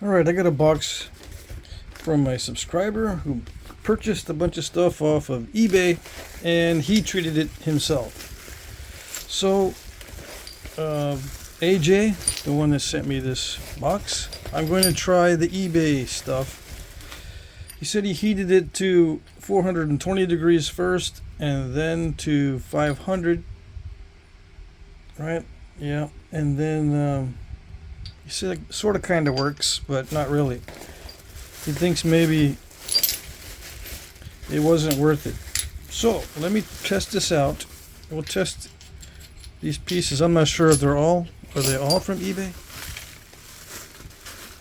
Alright, I got a box from my subscriber who purchased a bunch of stuff off of eBay and he treated it himself. So, AJ, the one that sent me this box, I'm going to try the eBay stuff. He said he heated it to 420 degrees first and then to 500. Right? Yeah. And then he said it sort of kind of works, but not really. He thinks maybe it wasn't worth it. So let me test this out. We'll test these pieces. I'm not sure if are they all from eBay?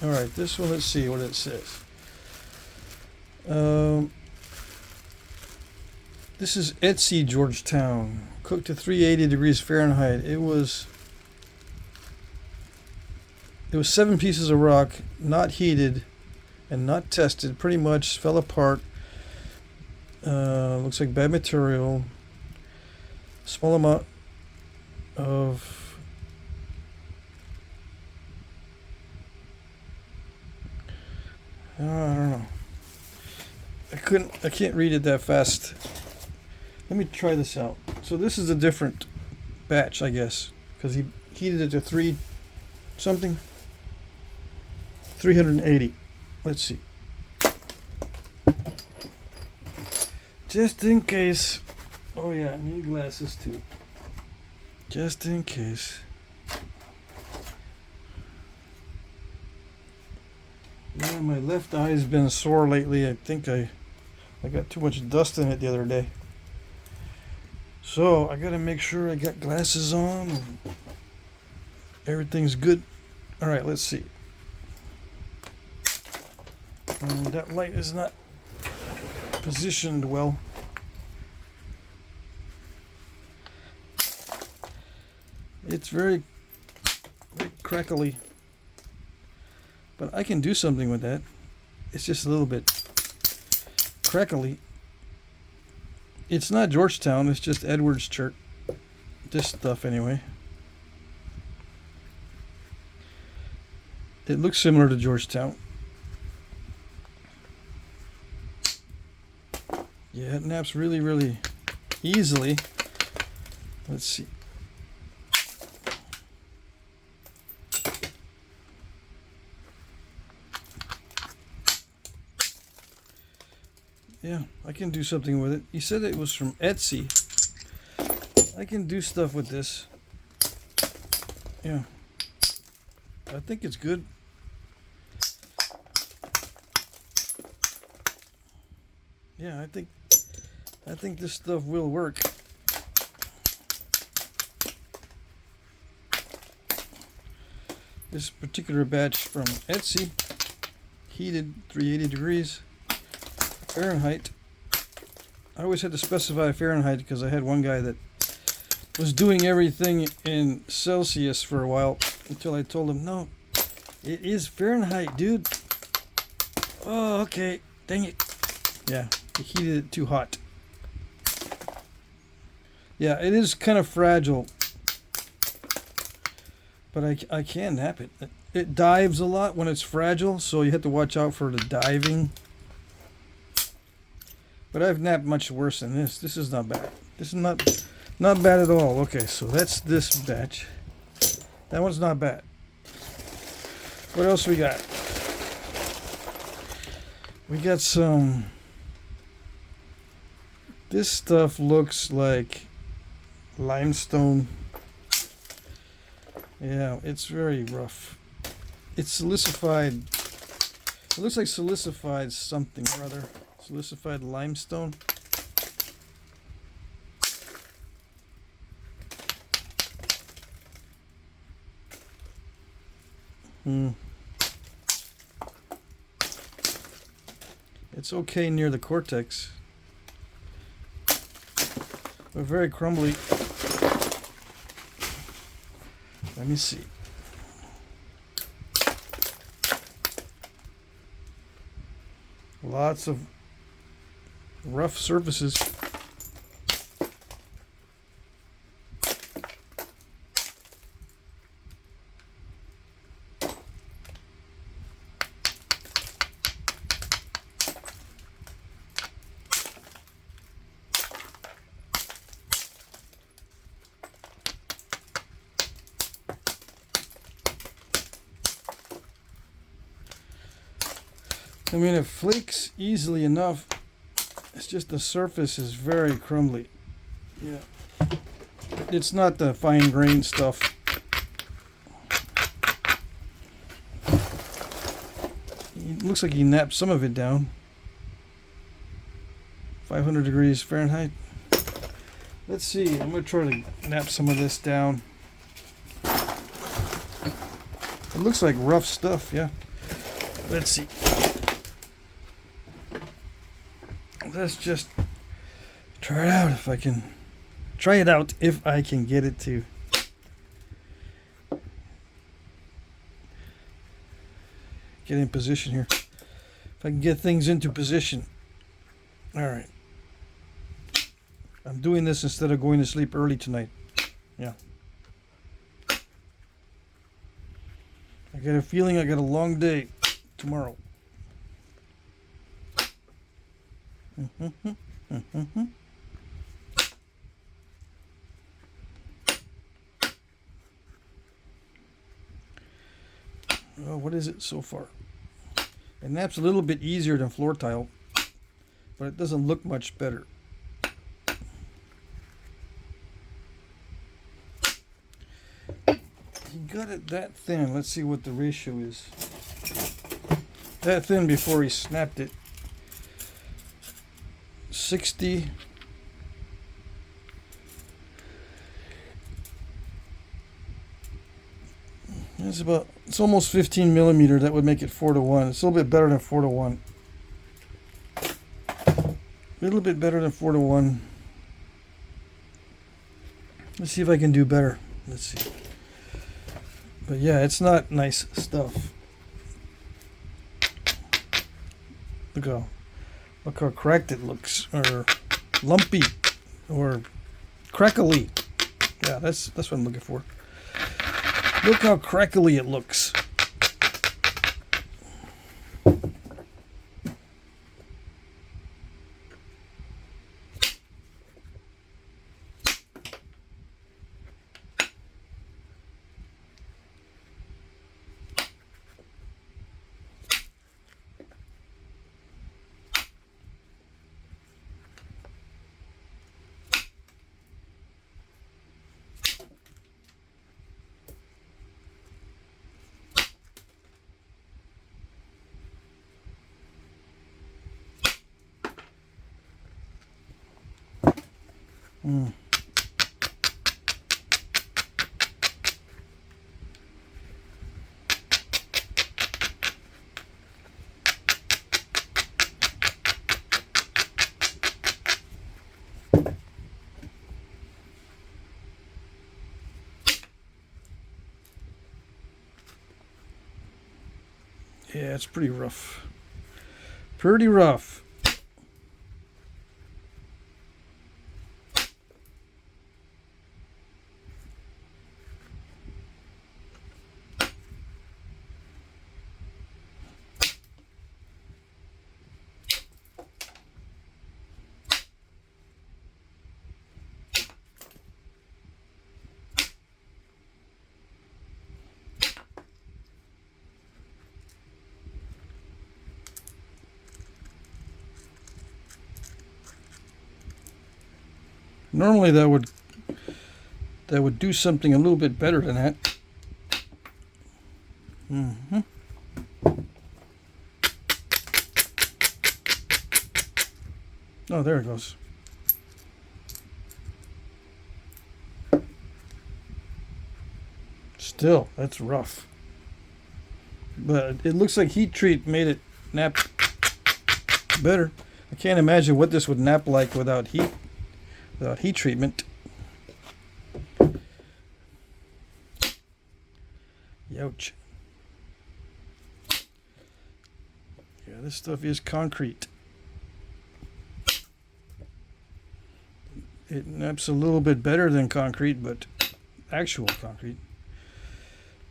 All right, this one, let's see what it says. This is Etsy Georgetown, cooked to 380 degrees Fahrenheit. It was 7 pieces of rock, not heated and not tested. Pretty much fell apart. Looks like bad material. Small amount of I don't know. I can't read it that fast. Let me try this out. So this is a different batch, I guess, because he heated it to 380. Let's see. Just in case. Oh yeah, I need glasses too. Just in case. Yeah, my left eye's been sore lately. I think I got too much dust in it the other day. So I gotta make sure I got glasses on and everything's good. Alright, let's see. That light is not positioned well. It's very crackly. But I can do something with that. It's just a little bit crackly. It's not Georgetown, it's just Edwards Church. This stuff anyway. It looks similar to Georgetown. Yeah, it naps really, really easily. Let's see. Yeah, I can do something with it. He said it was from Etsy. I can do stuff with this. Yeah. I think it's good. Yeah, I think this stuff will work. This particular batch from Etsy, heated 380 degrees Fahrenheit. I always had to specify Fahrenheit because I had one guy that was doing everything in Celsius for a while until I told him, no, it is Fahrenheit, dude. Oh, okay. Dang it. Yeah, he heated it too hot. Yeah, it is kind of fragile, but I can nap it. It dives a lot when it's fragile, so you have to watch out for the diving. But I've napped much worse than this. This is not bad. This is not bad at all. Okay, so that's this batch. That one's not bad. What else we got? We got some. This stuff looks like limestone. Yeah, it's very rough. It's silicified. It looks like silicified something or other. Silicified limestone. It's okay near the cortex, but very crumbly. Let me see. Lots of rough surfaces. I mean, it flakes easily enough. It's just the surface is very crumbly. Yeah. It's not the fine grained stuff. It looks like he napped some of it down. 500 degrees Fahrenheit. Let's see. I'm going to try to nap some of this down. It looks like rough stuff, yeah. Let's see. Let's just try it out if I can. Try it out if I can get it to get in position here. If I can get things into position. All right. I'm doing this instead of going to sleep early tonight. Yeah. I get a feeling I got a long day tomorrow. Oh, what is it so far? It naps a little bit easier than floor tile, but it doesn't look much better. He got it that thin. Let's see what the ratio is. That thin before he snapped it. 60. It's almost 15 millimeter. That would make it 4:1. It's a little bit better than 4:1. A little bit better than 4:1. Let's see if I can do better. Let's see. But yeah, it's not nice stuff. Look how cracked it looks, or lumpy, or crackly. Yeah, that's what I'm looking for. Look how crackly it looks. Yeah, it's pretty rough. Pretty rough. Normally that would do something a little bit better than that. Oh, there it goes. Still, that's rough. But it looks like heat treat made it nap better. I can't imagine what this would nap like without heat treatment. Youch. Yeah, this stuff is concrete. It naps a little bit better than concrete, but actual concrete.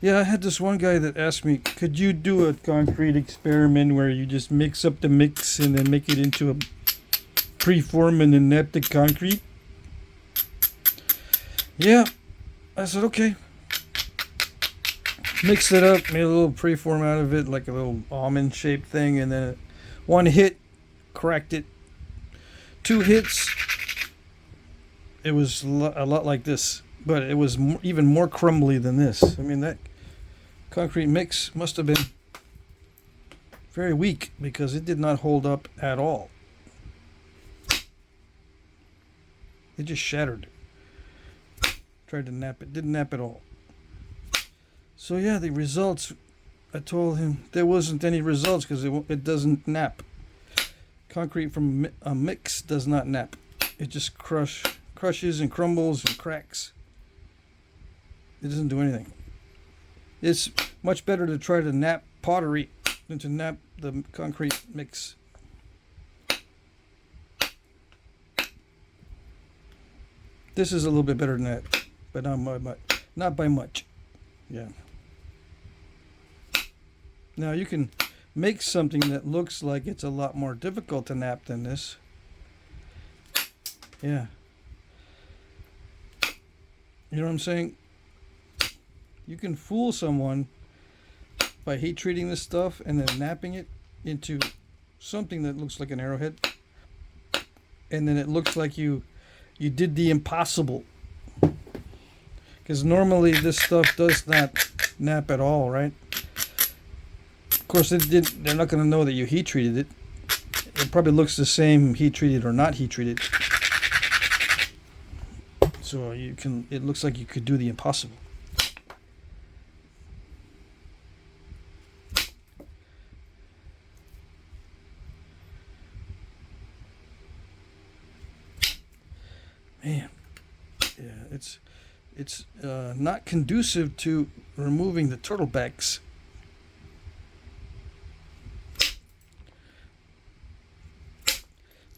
Yeah, I had this one guy that asked me, could you do a concrete experiment where you just mix up the mix and then make it into a preform and then nap the concrete? Yeah, I said, okay. Mixed it up, made a little preform out of it, like a little almond shaped thing, and then One hit, cracked it. 2 hits, it was a lot like this, but it was even more crumbly than this. I mean, that concrete mix must have been very weak because it did not hold up at all. It just shattered. Tried to nap it, didn't nap at all. So yeah, the results, I told him there wasn't any results because it doesn't nap. Concrete from a mix does not nap. It just crushes and crumbles and cracks. It doesn't do anything. It's much better to try to nap pottery than to nap the concrete mix. This is a little bit better than that, but not by much. Yeah. Now you can make something that looks like it's a lot more difficult to nap than this. Yeah. You know what I'm saying? You can fool someone by heat treating this stuff and then napping it into something that looks like an arrowhead. And then it looks like you did the impossible. Because normally this stuff does not nap at all, right? Of course, they're not going to know that you heat treated it. It probably looks the same heat treated or not heat treated. So it looks like you could do the impossible. Man, yeah, it's not conducive to removing the turtlebacks.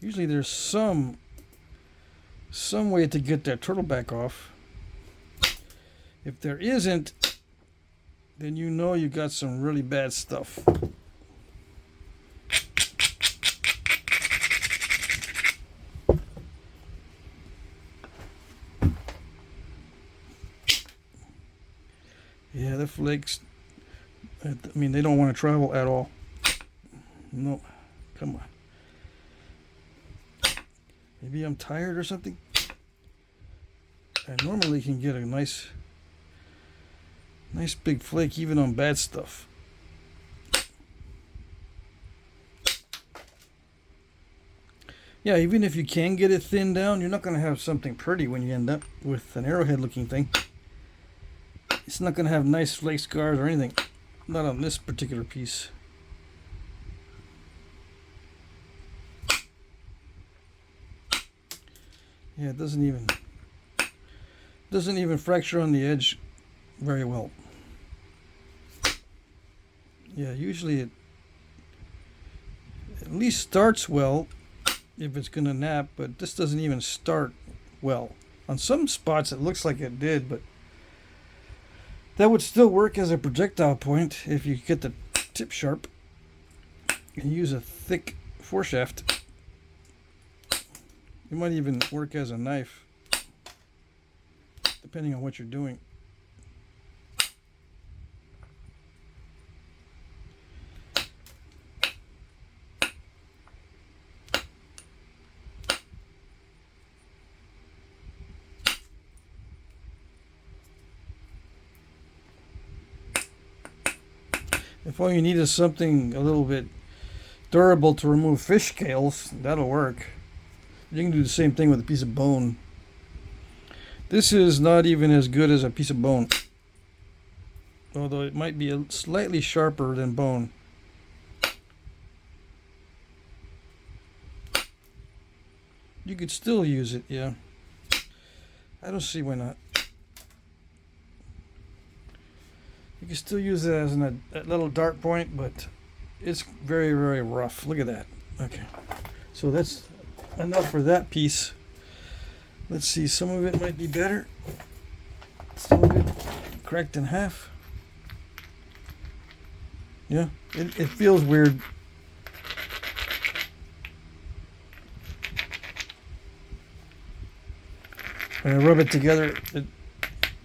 Usually there's some way to get that turtleback off. If there isn't, then you know you got some really bad stuff. Yeah, the flakes, I mean, they don't want to travel at all. No, come on. Maybe I'm tired or something. I normally can get a nice big flake even on bad stuff. Yeah, even if you can get it thinned down, you're not going to have something pretty when you end up with an arrowhead looking thing. It's not going to have nice flake scars or anything. Not on this particular piece. Yeah, it doesn't even fracture on the edge very well. Yeah, usually it at least starts well if it's going to nap, but this doesn't even start well. On some spots it looks like it did, but that would still work as a projectile point if you get the tip sharp and use a thick foreshaft. It might even work as a knife, depending on what you're doing. If all you need is something a little bit durable to remove fish scales, that'll work. You can do the same thing with a piece of bone. This is not even as good as a piece of bone, although it might be slightly sharper than bone. You could still use it, yeah. I don't see why not. You can still use it as a little dart point, but it's very, very rough. Look at that. Okay, so that's enough for that piece. Let's see, some of it might be better. Some of it cracked in half. Yeah, it feels weird. When I rub it together, it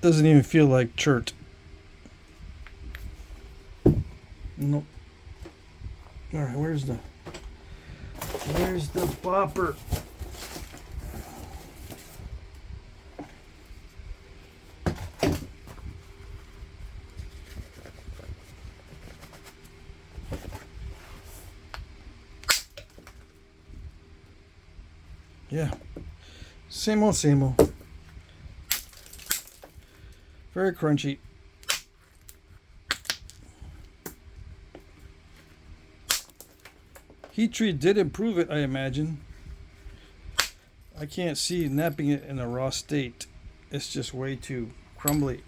doesn't even feel like chert. Nope. Alright, where's the Where's the bopper? Yeah, same old, same old. Very crunchy. Heat treat did improve it, I imagine. I can't see napping it in a raw state. It's just way too crumbly.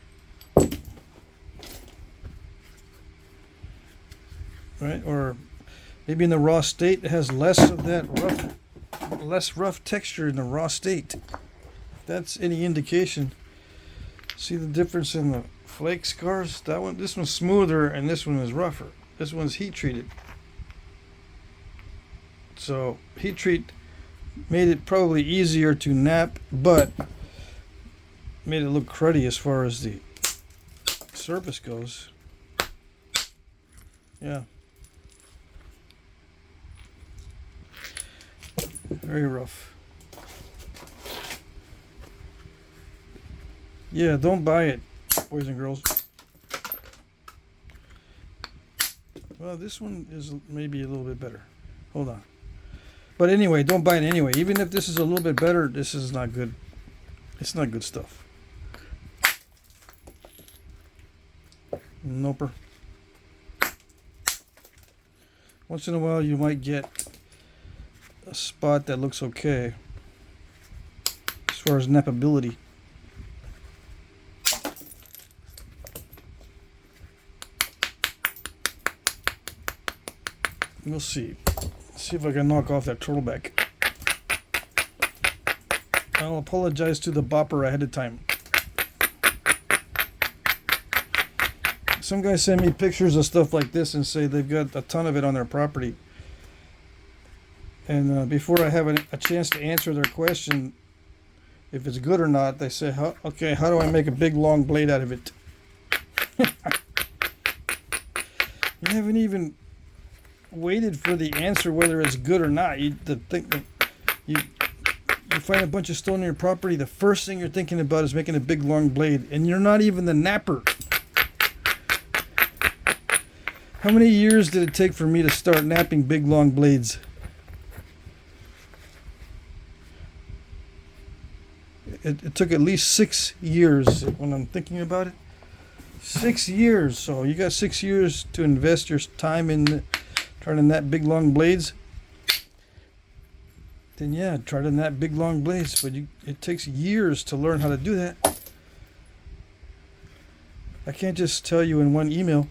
Right? Or maybe in the raw state it has less of that rough texture in the raw state. If that's any indication. See the difference in the flake scars? This one's smoother and this one is rougher. This one's heat treated. So heat treat made it probably easier to nap, but made it look cruddy as far as the surface goes. Yeah. Very rough. Yeah, don't buy it, boys and girls. Well, this one is maybe a little bit better. Hold on. But anyway, don't buy it anyway. Even if this is a little bit better, this is not good. It's not good stuff. Noper. Once in a while, you might get a spot that looks okay as far as nappability. We'll see. See if I can knock off that turtleback. I'll apologize to the bopper ahead of time. Some guys send me pictures of stuff like this and say they've got a ton of it on their property. And before I have a chance to answer their question, if it's good or not, they say, okay, how do I make a big long blade out of it? You haven't even waited for the answer whether it's good or not. You find a bunch of stone on your property, the first thing you're thinking about is making a big long blade, and you're not even the napper. How many years did it take for me to start napping big long blades? It took at least 6 years when I'm thinking about it. 6 years. So you got 6 years to invest your time in trying to nap big long blades. Then yeah, try to nap big long blades. But it takes years to learn how to do that. I can't just tell you in one email.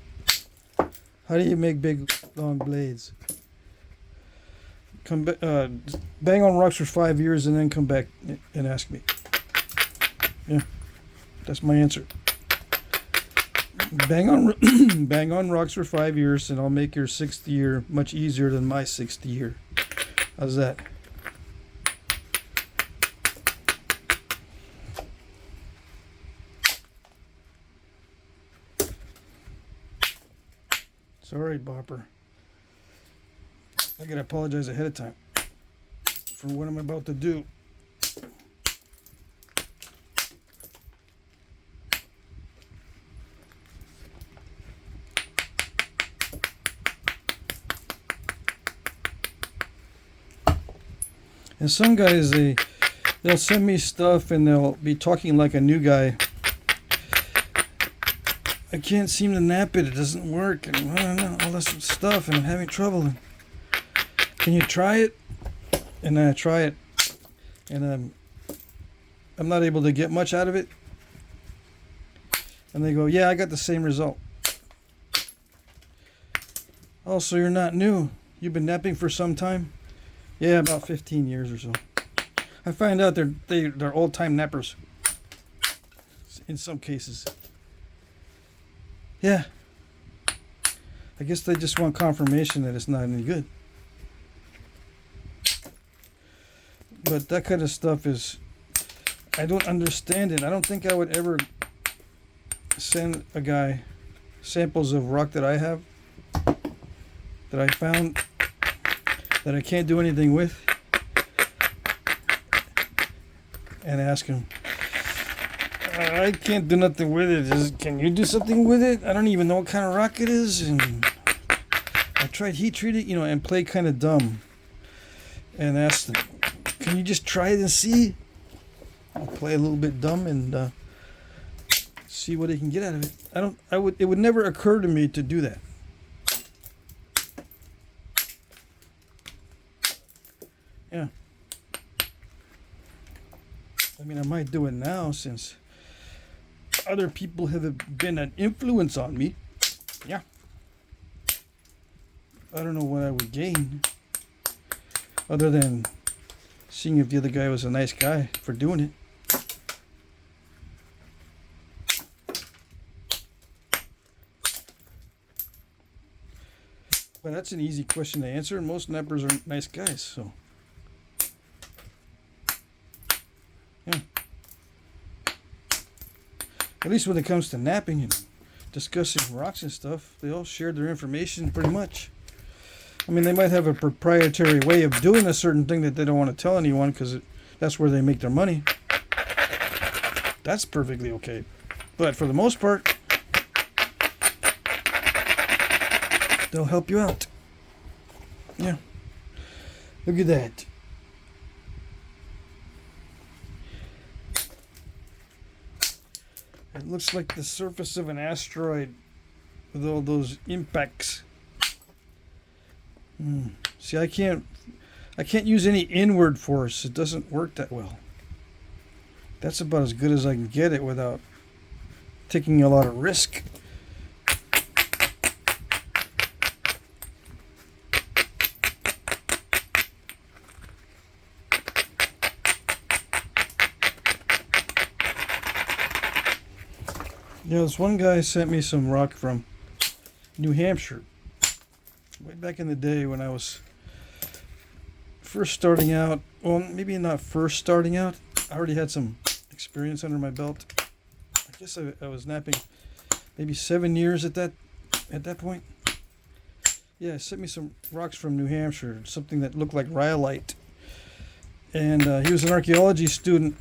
How do you make big long blades? Bang on rocks for 5 years and then come back and ask me. Yeah, that's my answer. Bang on rocks for 5 years and I'll make your 6th year much easier than my 6th year. How's that? Sorry, Bopper. I gotta apologize ahead of time for what I'm about to do. And some guys, they'll send me stuff and they'll be talking like a new guy. I can't seem to nap it. It doesn't work. And I don't know, all this stuff, and I'm having trouble. And can you try it? And I try it, and I'm not able to get much out of it. And they go, yeah, I got the same result. Oh, so you're not new. You've been napping for some time? Yeah, about 15 years or so. I find out they're old-time nappers in some cases. Yeah. I guess they just want confirmation that it's not any good. But that kind of stuff is, I don't understand it. I don't think I would ever send a guy samples of rock that I have, that I found, that I can't do anything with, and ask him, I can't do nothing with it. Can you do something with it? I don't even know what kind of rock it is. And I tried heat treating, you know, and play kind of dumb. And asked him, can you just try it and see? I'll play a little bit dumb and see what he can get out of it. It would never occur to me to do that. Yeah. I mean, I might do it now since other people have been an influence on me. Yeah. I don't know what I would gain other than seeing if the other guy was a nice guy for doing it. But that's an easy question to answer. Most nappers are nice guys, so yeah. At least when it comes to napping and discussing rocks and stuff, they all share their information pretty much. I mean, they might have a proprietary way of doing a certain thing that they don't want to tell anyone because that's where they make their money. That's perfectly okay. But for the most part, they'll help you out. Yeah. Look at that. It looks like the surface of an asteroid with all those impacts. See, I can't use any inward force. It doesn't work that well. That's about as good as I can get it without taking a lot of risk. Yeah, this one guy sent me some rock from New Hampshire. Way back in the day when I was first starting out. Well, maybe not first starting out. I already had some experience under my belt. I guess I was napping maybe 7 years at that point. Yeah, sent me some rocks from New Hampshire, something that looked like rhyolite. And he was an archaeology student.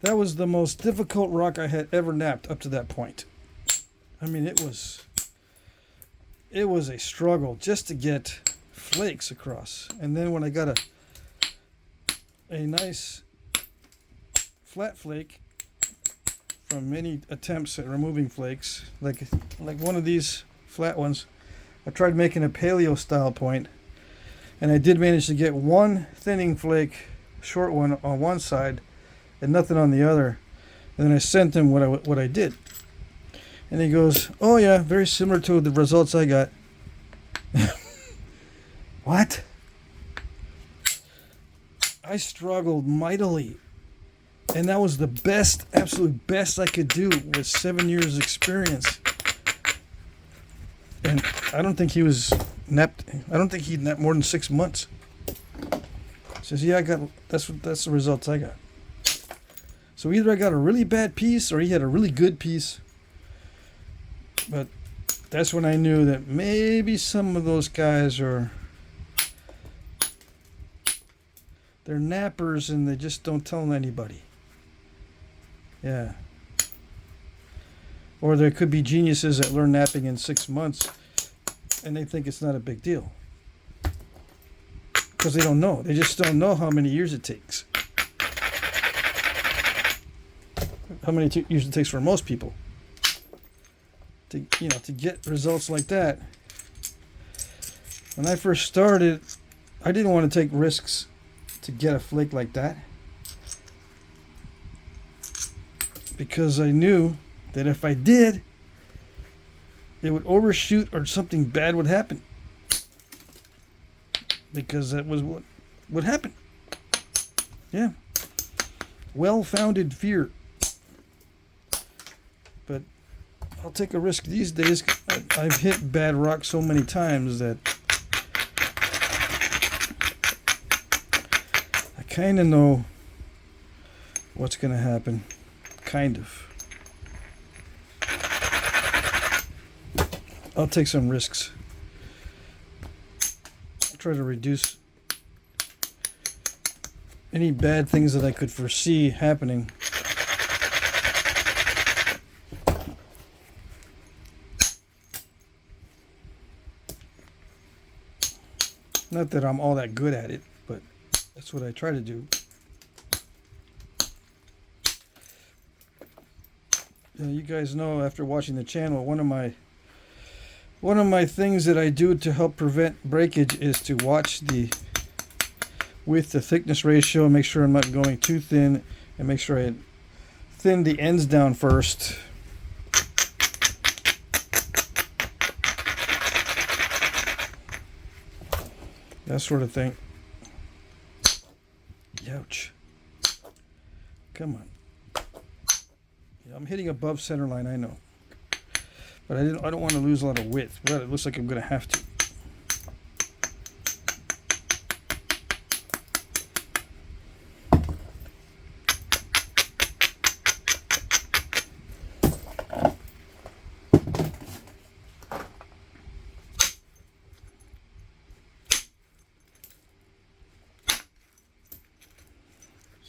That was the most difficult rock I had ever napped up to that point. I mean, it was a struggle just to get flakes across. And then when I got a nice flat flake from many attempts at removing flakes, like one of these flat ones, I tried making a paleo style point, and I did manage to get one thinning flake, short one on one side, and nothing on the other. And then I sent him what I did. And he goes, oh yeah, very similar to the results I got. What? I struggled mightily. And that was the best, absolute best I could do with 7 years experience. And I don't think he'd napped more than 6 months. He says, yeah, that's the results I got. So either I got a really bad piece or he had a really good piece. But that's when I knew that maybe some of those guys they're nappers and they just don't tell anybody. Yeah. Or there could be geniuses that learn napping in 6 months and they think it's not a big deal. Because they don't know. They just don't know how many years it takes. How many years it takes for most people to get results like that. When I first started, I didn't want to take risks to get a flake like that because I knew that if I did, it would overshoot or something bad would happen, because that was what would happen. Yeah, well-founded fear. But I'll take a risk these days. I've hit bad rock so many times that I kind of know what's going to happen. Kind of. I'll take some risks. try to reduce any bad things that I could foresee happening. Not that I'm all that good at it, but that's what I try to do. You guys know after watching the channel, one of my things that I do to help prevent breakage is to watch the width to thickness ratio and make sure I'm not going too thin, and make sure I thin the ends down first. That sort of thing. Ouch. Come on. Yeah, I'm hitting above center line, I know. But I don't want to lose a lot of width. But it looks like I'm going to have to.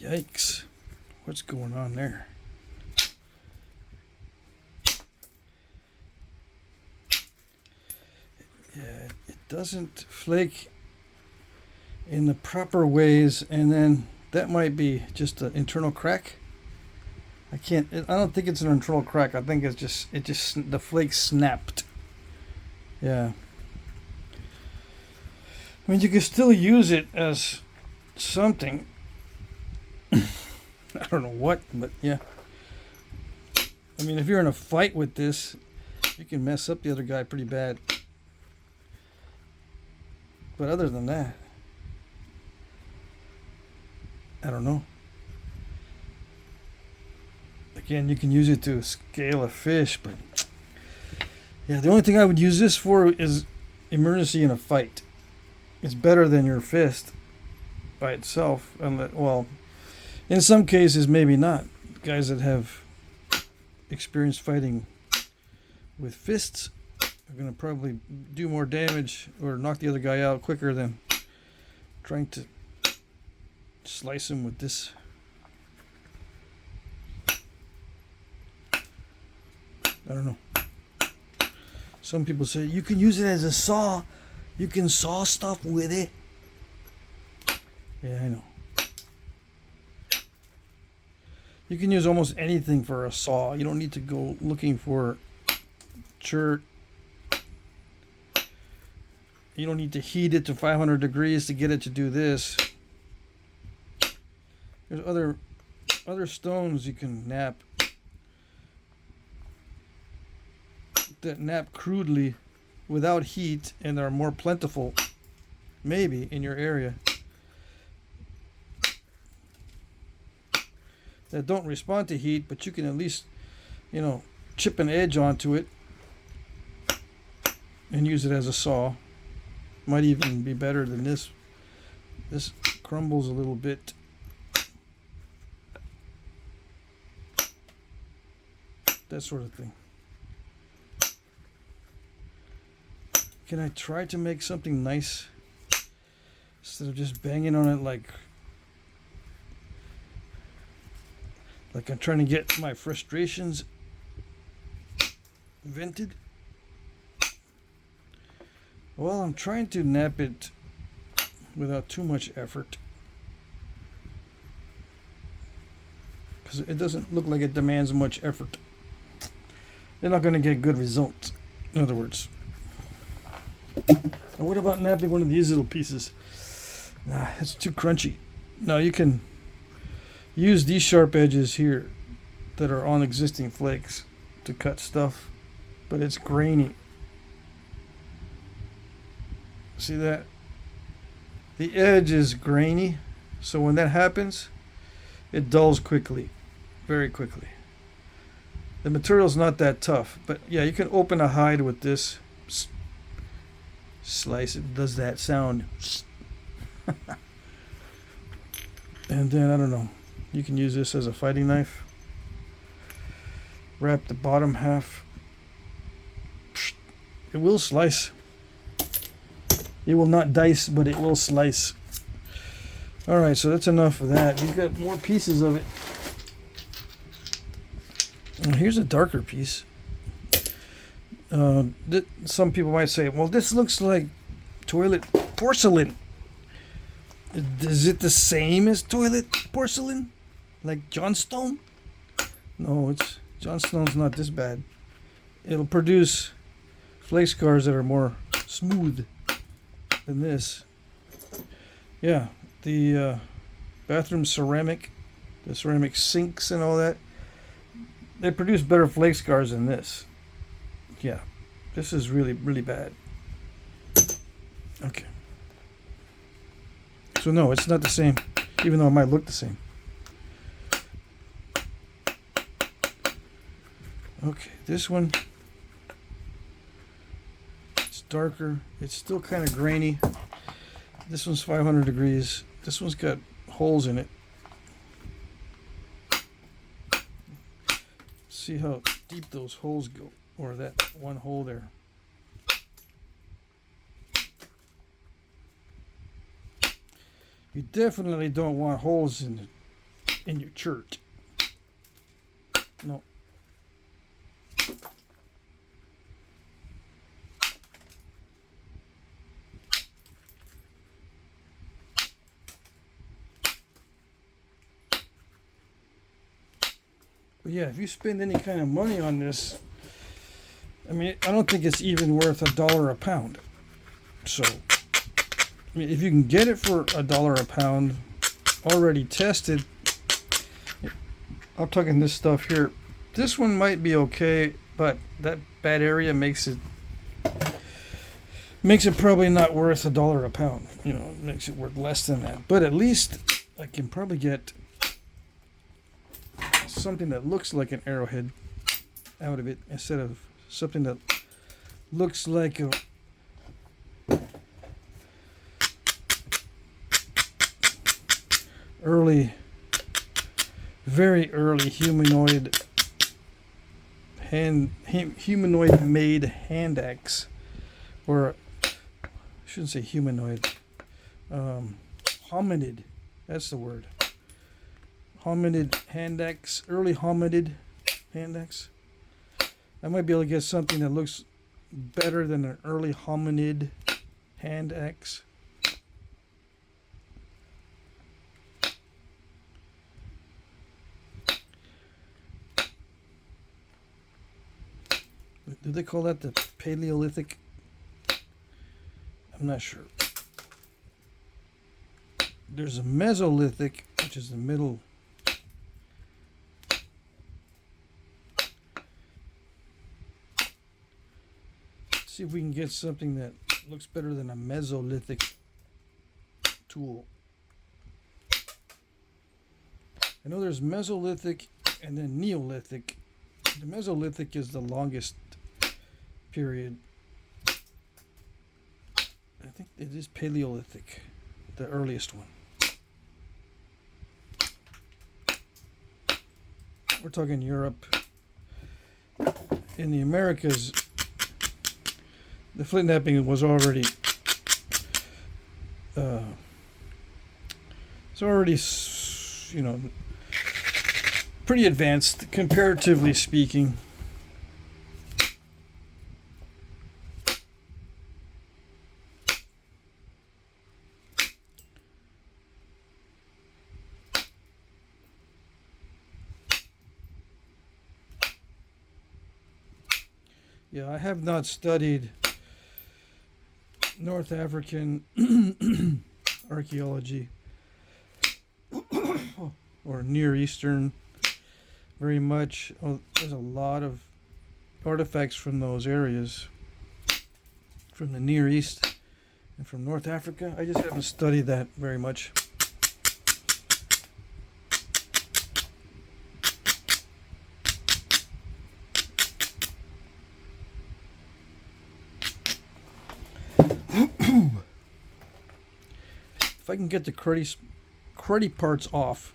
Yikes. What's going on there? Yeah, it doesn't flake in the proper ways, and then that might be just an internal crack. I don't think it's an internal crack. I think it's just the flake snapped. Yeah. I mean, you can still use it as something. I don't know what, but yeah. I mean, if you're in a fight with this, you can mess up the other guy pretty bad. But other than that, I don't know. Again, you can use it to scale a fish, but yeah, the only thing I would use this for is emergency in a fight. It's better than your fist by itself. Well, in some cases, maybe not. Guys that have experience fighting with fists are going to probably do more damage or knock the other guy out quicker than trying to slice him with this. I don't know. Some people say you can use it as a saw. You can saw stuff with it. Yeah, I know. You can use almost anything for a saw. You don't need to go looking for chert. You don't need to heat it to 500 degrees to get it to do this. There's other stones you can knap that knap crudely without heat and are more plentiful, maybe, in your area. That don't respond to heat, but you can at least, chip an edge onto it and use it as a saw. Might even be better than this. This crumbles a little bit. That sort of thing. Can I try to make something nice instead of just banging on it like I'm trying to get my frustrations vented? Well, I'm trying to nap it without too much effort, because it doesn't look like it demands much effort. They're not going to get good results, in other words. And what about napping one of these little pieces? Nah, it's too crunchy. No, you can use these sharp edges here that are on existing flakes to cut stuff, but it's grainy. See that? The edge is grainy, so when that happens, it dulls quickly, very quickly. The material's not that tough, but yeah, you can open a hide with this. Slice it, does that sound. And then, I don't know, you can use this as a fighting knife. Wrap the bottom half. It will slice. It will not dice, but it will slice. All right, so that's enough of that. You've got more pieces of it. Well, here's a darker piece. Some people might say, well, this looks like toilet porcelain. Is it the same as toilet porcelain? Like Johnstone? No, Johnstone's not this bad. It'll produce flake scars that are more smooth than this. Yeah, the bathroom ceramic, the ceramic sinks and all that, they produce better flake scars than this. Yeah, this is really, really bad. Okay. So no, it's not the same, even though it might look the same. Okay, this one, it's darker. It's still kind of grainy. This one's 500 degrees. This one's got holes in it. See how deep those holes go, or that one hole there. You definitely don't want holes in your church. No. But yeah, if you spend any kind of money on this, I mean, I don't think it's even worth $1 a pound. So, I mean, if you can get it for $1 a pound, already tested, I'm talking this stuff here. This one might be okay, but that bad area makes it probably not worth $1 a pound. You know, it makes it worth less than that. But at least I can probably get something that looks like an arrowhead out of it instead of something that looks like a very early humanoid made hand axe, or I shouldn't say humanoid, hominid, that's the word. Hominid hand axe, early hominid hand axe. I might be able to get something that looks better than an early hominid hand axe. Do they call that the Paleolithic? I'm not sure. There's a Mesolithic, which is the middle. See if we can get something that looks better than a Mesolithic tool. I know there's Mesolithic and then Neolithic. The Mesolithic is the longest period. I think it is Paleolithic, the earliest one. We're talking Europe. In the Americas, the Flintknapping was already you know, pretty advanced, comparatively speaking. Yeah, I have not studied North African archaeology or Near Eastern very much. Oh, there's a lot of artifacts from those areas, from the Near East and from North Africa. I just haven't studied that very much. If I can get the cruddy parts off,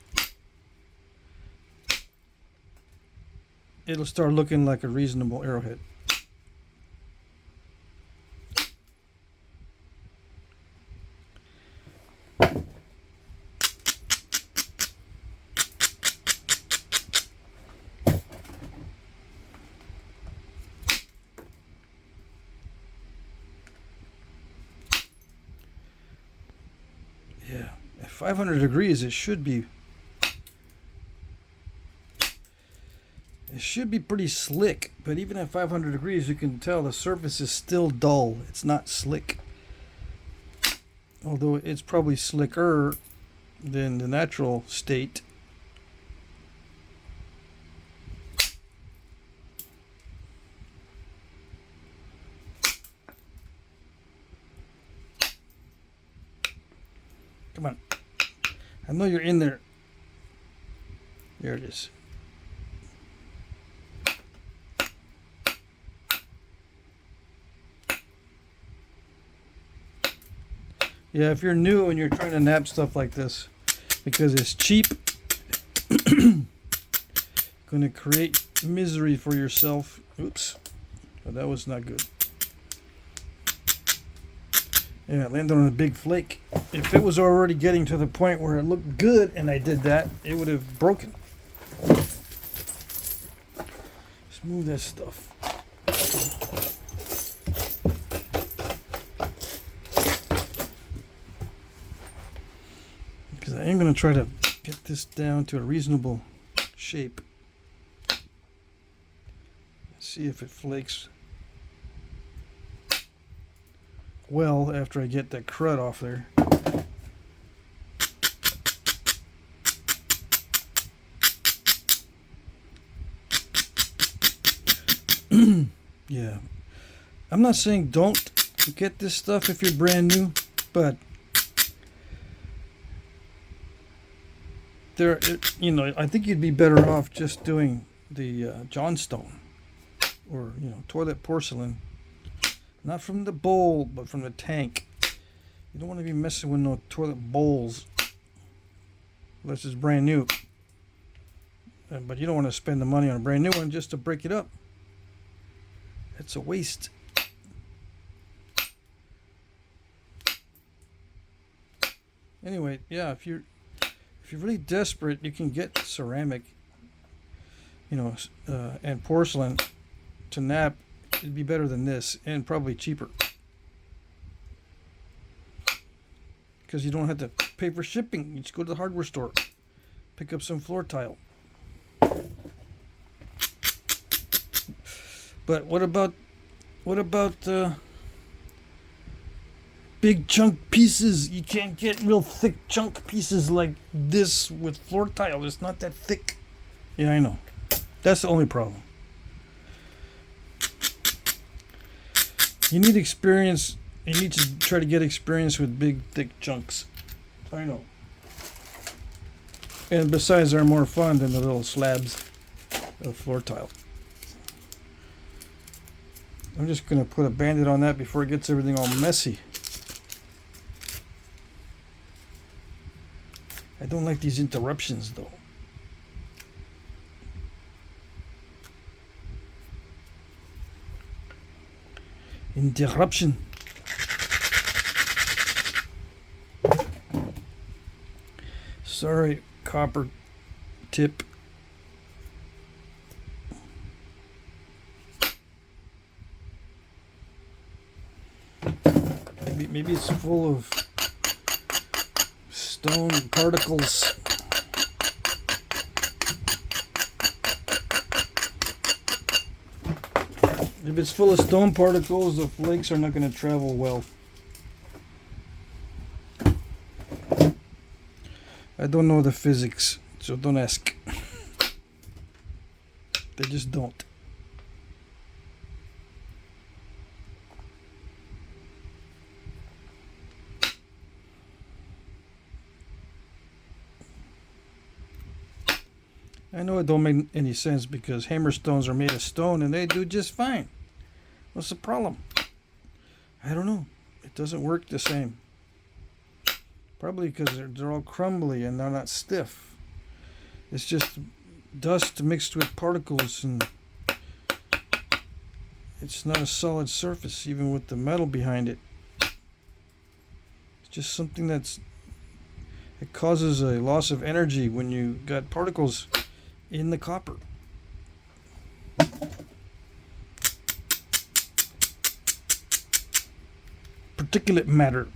it'll start looking like a reasonable arrowhead. Yeah, at 500 degrees it should be pretty slick, but even at 500 degrees you can tell the surface is still dull. It's not slick. Although it's probably slicker than the natural state. Come on. I know you're in there. There it is. Yeah, if you're new and you're trying to nap stuff like this, because it's cheap, going to create misery for yourself. Oops. Oh, that was not good. Yeah, it landed on a big flake. If it was already getting to the point where it looked good and I did that, it would have broken. Smooth that stuff. Because I am going to try to get this down to a reasonable shape. See if it flakes well after I get that crud off there. Yeah, I'm not saying don't get this stuff if you're brand new, but I think you'd be better off just doing the Johnstone or toilet porcelain. Not from the bowl, but from the tank. You don't want to be messing with no toilet bowls unless it's brand new. But you don't want to spend the money on a brand new one just to break it up. It's a waste. Anyway, yeah, if you're really desperate, you can get ceramic, and porcelain to nap. It'd be better than this and probably cheaper because you don't have to pay for shipping. You just go to the hardware store, pick up some floor tile. But what about big chunk pieces? You can't get real thick chunk pieces like this with floor tile. It's not that thick. Yeah, I know. That's the only problem. You need experience. You need to try to get experience with big, thick chunks. I know. And besides, they're more fun than the little slabs of floor tile. I'm just going to put a Band-Aid on that before it gets everything all messy. I don't like these interruptions, though. Interruption. Sorry, copper tip. Maybe it's full of stone particles. If it's full of stone particles, the flakes are not going to travel well. I don't know the physics, so don't ask. They just don't. I know it don't make any sense because hammerstones are made of stone and they do just fine. What's the problem? I don't know. It doesn't work the same. Probably because they're all crumbly and they're not stiff. It's just dust mixed with particles and it's not a solid surface even with the metal behind it. It's just something it causes a loss of energy when you got particles in the copper. Particulate matter.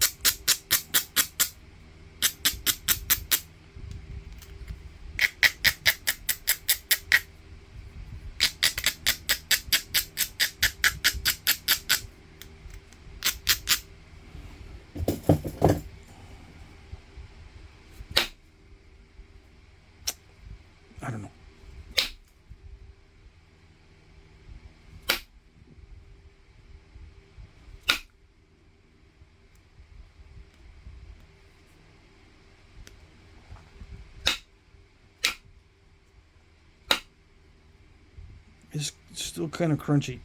It's still kind of crunchy.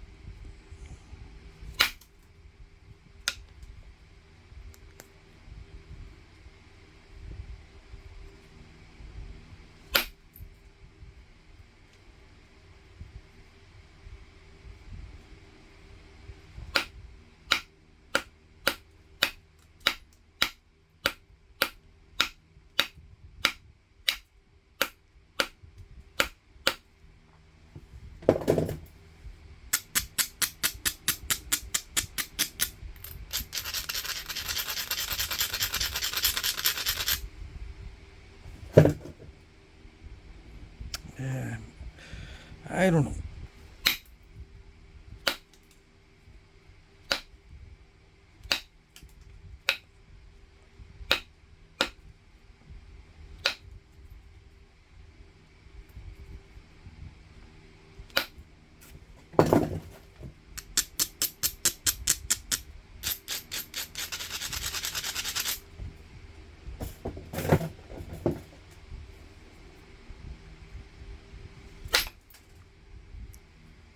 Yeah, I don't know.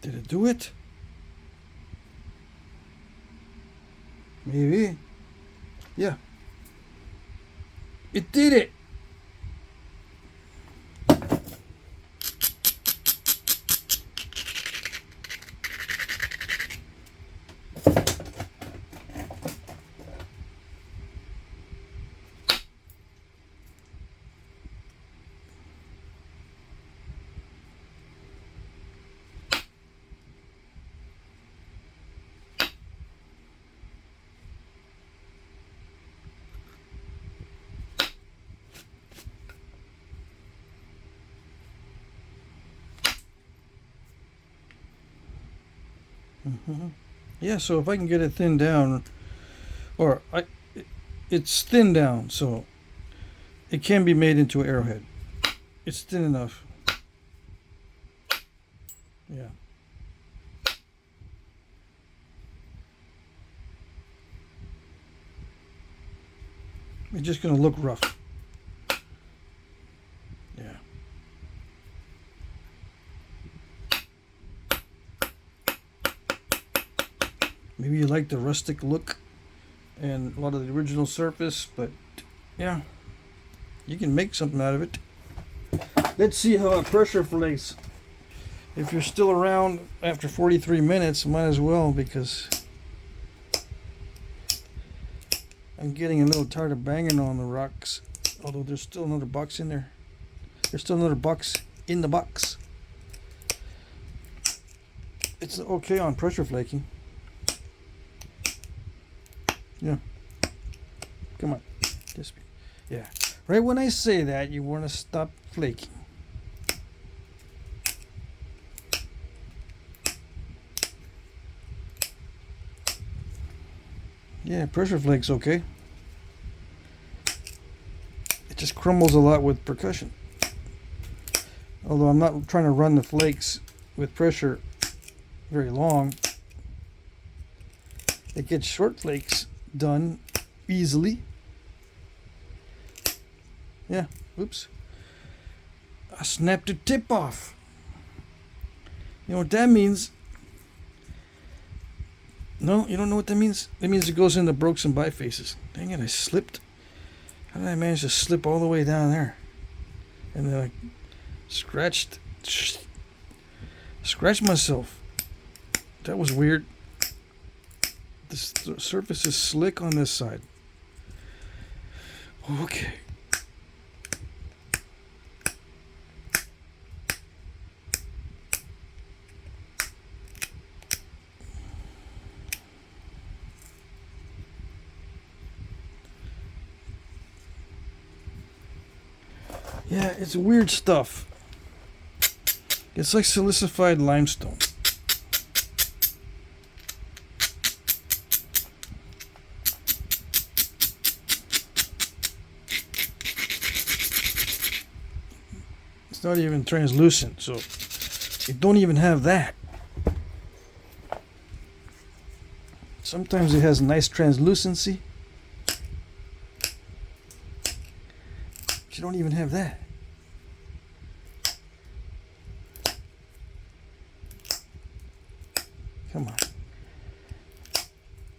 Did it do it? Maybe. Yeah. It did it! Yeah, so if I can get it thinned down, it's thinned down, so it can be made into an arrowhead. It's thin enough. Yeah. It's just gonna look rough. Yeah. Maybe you like the rustic look and a lot of the original surface, but yeah, you can make something out of it. Let's see how it pressure flakes. If you're still around after 43 minutes, might as well, because I'm getting a little tired of banging on the rocks. Although there's still another box in there. There's still another box in the box. It's okay on pressure flaking. Yeah. Come on. Just, yeah. Right when I say that, you want to stop flaking. Yeah, pressure flake's okay. It just crumbles a lot with percussion. Although I'm not trying to run the flakes with pressure very long. It gets short flakes done easily. Yeah, oops. I snapped the tip off. You know what that means? No, you don't know what that means? That means it goes into broke some bifaces. Dang it, I slipped. How did I manage to slip all the way down there? And then I scratched myself. That was weird. The surface is slick on this side. Okay. Yeah, it's weird stuff. It's like silicified limestone. It's not even translucent, so it don't even have that. Sometimes it has nice translucency, but you don't even have that.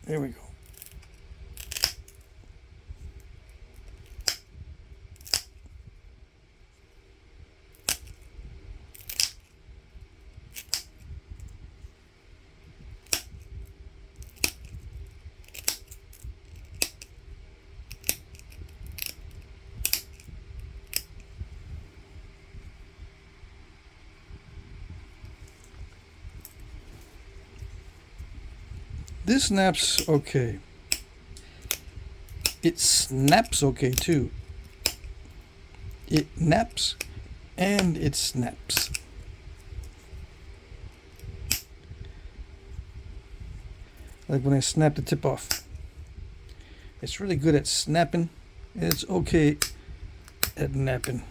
There we go. This snaps okay. It snaps okay too. It naps and it snaps. Like when I snap the tip off. It's really good at snapping and it's okay at napping.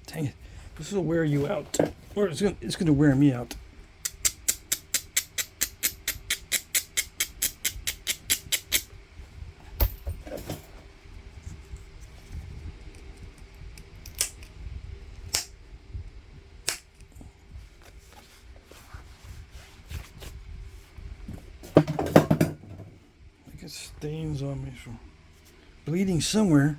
Dang it. This will wear you out. Or it's gonna wear me out. I got stains on me from bleeding somewhere.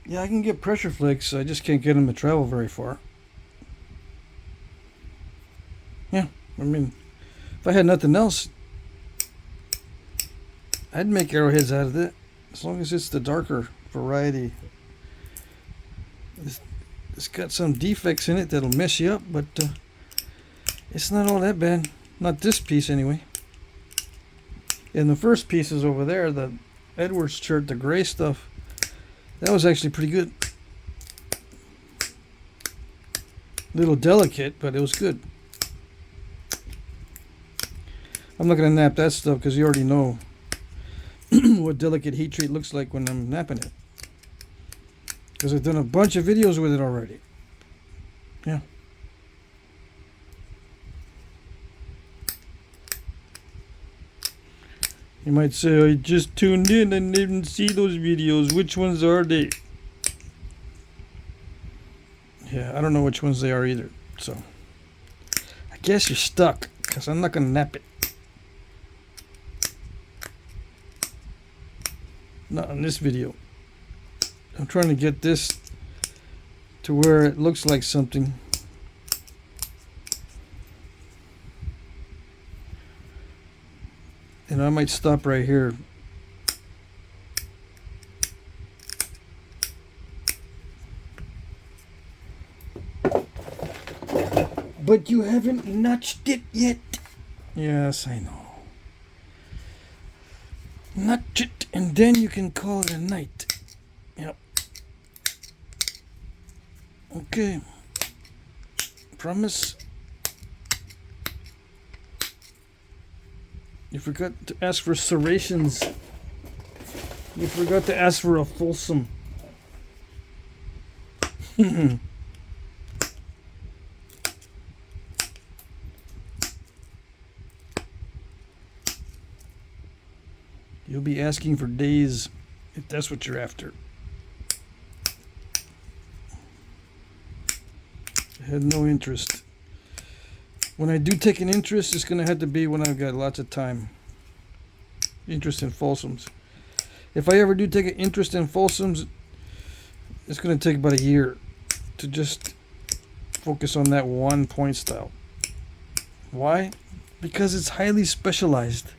Yeah, I can get pressure flakes. I just can't get them to travel very far. Yeah, I mean, if I had nothing else, I'd make arrowheads out of it. As long as it's the darker variety. It's got some defects in it that'll mess you up, but it's not all that bad. Not this piece, anyway. And the first pieces over there, the Edwards chert, the gray stuff, that was actually pretty good. A little delicate, but it was good. I'm not going to nap that stuff because you already know what delicate heat treat looks like when I'm napping it. Because I've done a bunch of videos with it already. Yeah. You might say, I just tuned in and didn't see those videos. Which ones are they? Yeah, I don't know which ones they are either. So, I guess you're stuck because I'm not going to nap it. Not in this video. I'm trying to get this to where it looks like something. And I might stop right here. But you haven't notched it yet. Yes, I know. Notch it and then you can call it a night. Yep. Okay. Promise. You forgot to ask for serrations. You forgot to ask for a fulsome. You'll be asking for days if that's what you're after. I had no interest. When I do take an interest, it's going to have to be when I've got lots of time. Interest in fulsomes. If I ever do take an interest in fulsomes, it's going to take about a year to just focus on that one point style. Why? Because it's highly specialized.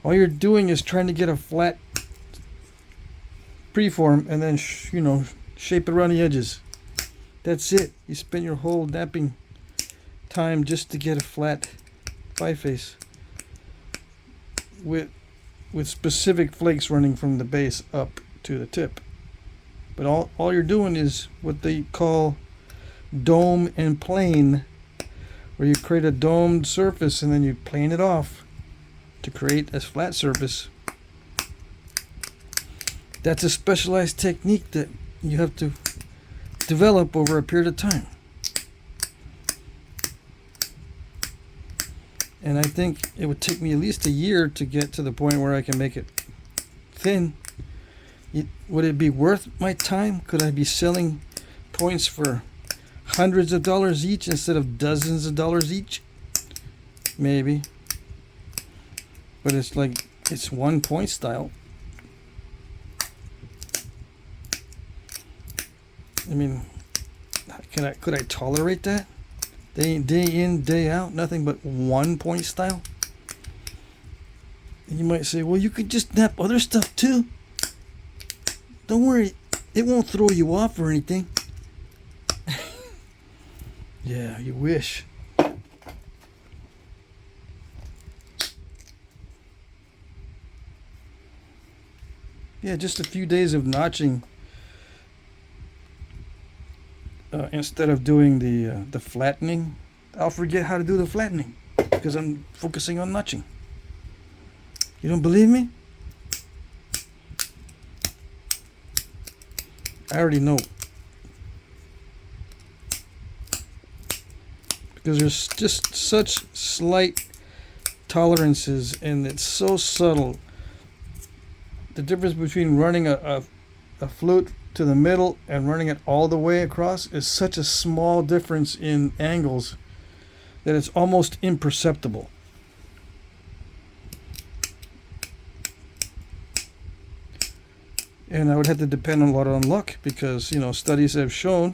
All you're doing is trying to get a flat preform and then, shape it around the edges. That's it. You spend your whole napping time just to get a flat 5-face with specific flakes running from the base up to the tip. But all you're doing is what they call dome and plane, where you create a domed surface and then you plane it off to create a flat surface. That's a specialized technique that you have to develop over a period of time. And I think it would take me at least a year to get to the point where I can make it thin. Would it be worth my time? Could I be selling points for hundreds of dollars each instead of dozens of dollars each? Maybe. But it's like, it's 1 point style. I mean, could I tolerate that? Day in, day out, nothing but 1 point style? And you might say, well, you could just nap other stuff too. Don't worry, it won't throw you off or anything. Yeah, you wish. Yeah, just a few days of notching instead of doing the flattening. I'll forget how to do the flattening because I'm focusing on notching. You don't believe me? I already know. Because there's just such slight tolerances and it's so subtle. The difference between running a flute to the middle and running it all the way across is such a small difference in angles that it's almost imperceptible. And I would have to depend a lot on luck because, you know, studies have shown,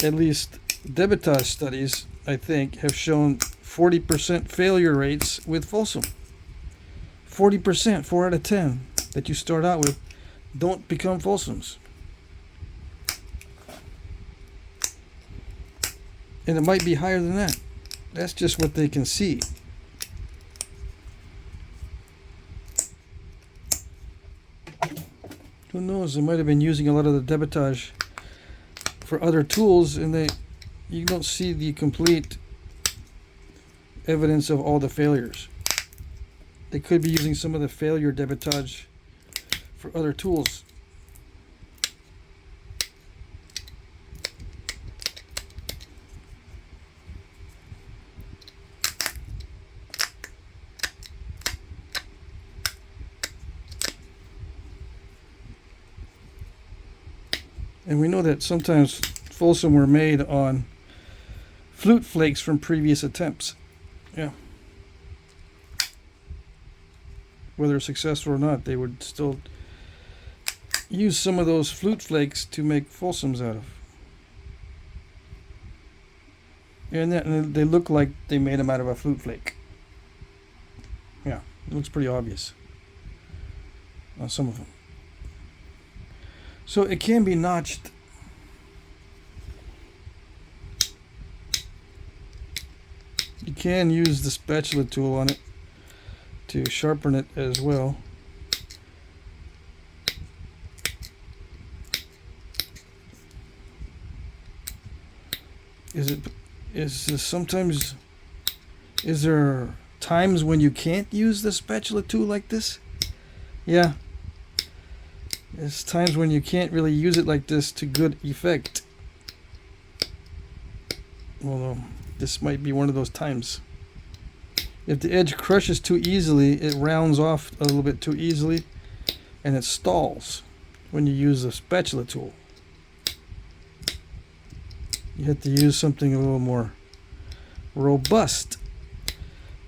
at least debitage studies, I think, have shown 40% failure rates with Folsom. 40%, 4 out of 10 that you start out with don't become Folsoms. And it might be higher than that. That's just what they can see. Who knows? They might have been using a lot of the debitage for other tools, and you don't see the complete evidence of all the failures. They could be using some of the failure debitage for other tools. And we know that sometimes Folsom were made on flute flakes from previous attempts. Yeah. Whether successful or not, they would still use some of those flute flakes to make Folsoms out of. And they look like they made them out of a flute flake. Yeah, it looks pretty obvious on some of them. So it can be notched. You can use the spatula tool on it to sharpen it as well. Is there times when you can't use the spatula tool like this? Yeah. There's times when you can't really use it like this to good effect. Although this might be one of those times. If the edge crushes too easily, it rounds off a little bit too easily, and it stalls when you use the spatula tool. You have to use something a little more robust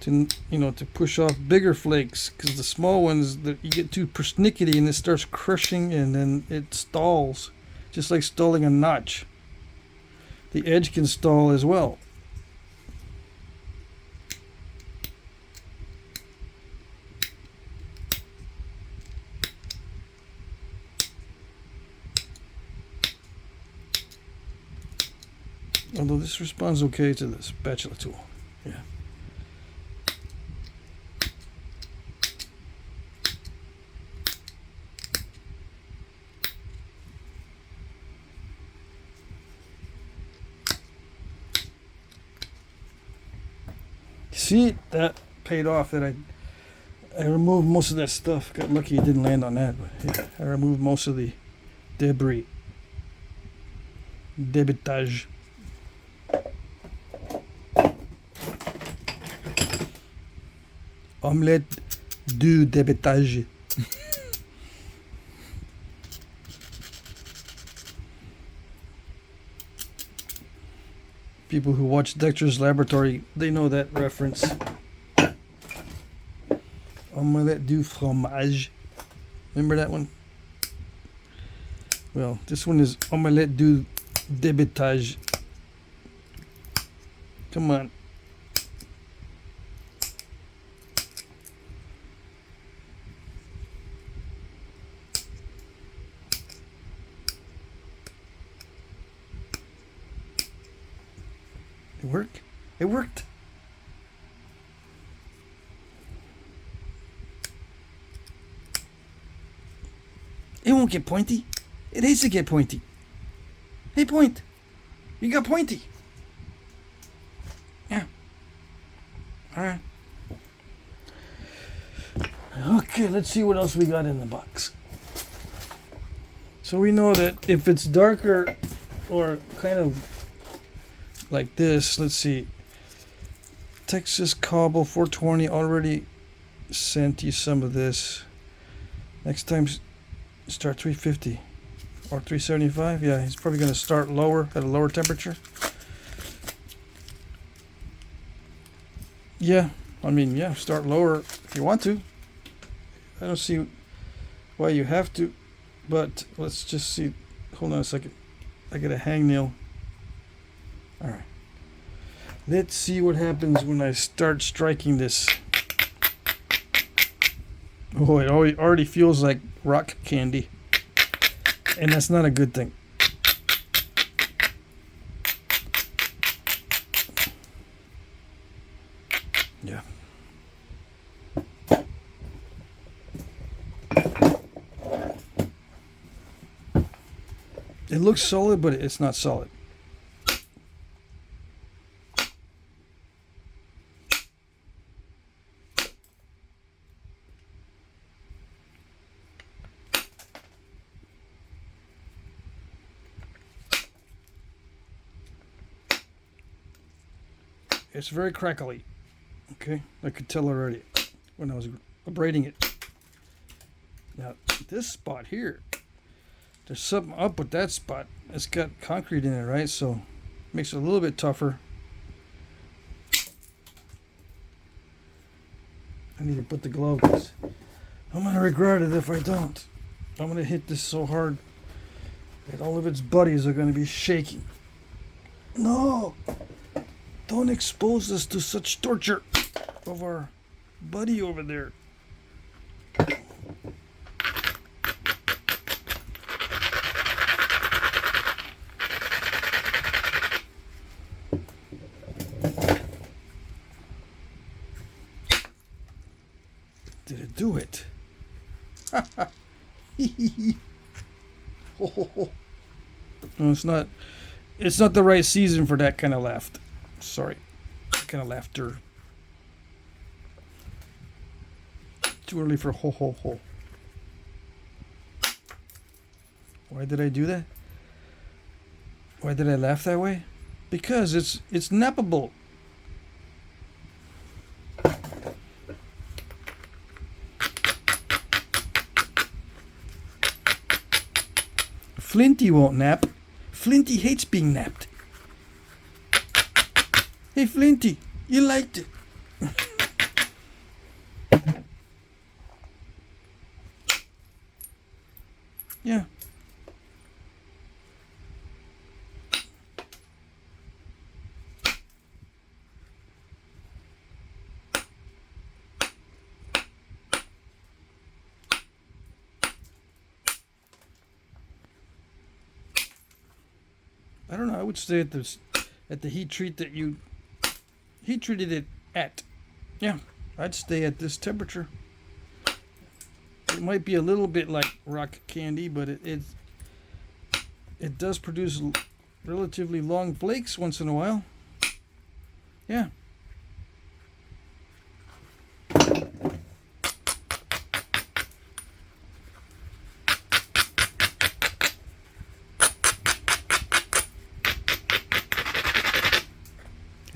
to, to push off bigger flakes, because the small ones, you get too persnickety and it starts crushing and then it stalls, just like stalling a notch. The edge can stall as well. Although this responds okay to the spatula tool. Yeah. See, that paid off. That I removed most of that stuff. Got lucky it didn't land on that, but yeah, I removed most of the debris. Débitage. Omelette du débitage. People who watch Dexter's Laboratory, they know that reference. Omelette du fromage. Remember that one? Well, this one is omelette du débitage. Come on. It worked. It worked. It won't get pointy. It hates to get pointy. Hey, Point. You got pointy. Yeah. Alright. Okay, let's see what else we got in the box. So we know that if it's darker or kind of like this, let's see. Texas Cobble 420 already sent you some of this. Next time start 350 or 375. Yeah, he's probably going to start lower at a lower temperature. Yeah, I mean, yeah, start lower if you want to. I don't see why you have to, but let's just see. Hold on a second. I got a hangnail. All right. Let's see what happens when I start striking this. Oh, it already feels like rock candy. And that's not a good thing. Yeah. It looks solid, but it's not solid. It's very crackly. Okay, I could tell already when I was abrading it. Now, this spot here, there's something up with that spot. It's got concrete in it, right? So it makes it a little bit tougher. I need to put the glove because I'm going to regret it if I don't. I'm going to hit this so hard that all of its buddies are going to be shaking. No! Don't expose us to such torture of our buddy over there. Did it do it? No, it's not. It's not the right season for that kind of laugh. Sorry, that kind of laughter. Too early for ho ho ho. Why did I do that? Why did I laugh that way? Because it's nappable. Flinty won't nap. Flinty hates being napped. Hey, Flinty, you liked it. Yeah. I don't know. I would stay at the heat treat that you heat treated it at. Yeah, I'd stay at this temperature. It might be a little bit like rock candy, but it does produce relatively long flakes once in a while. Yeah.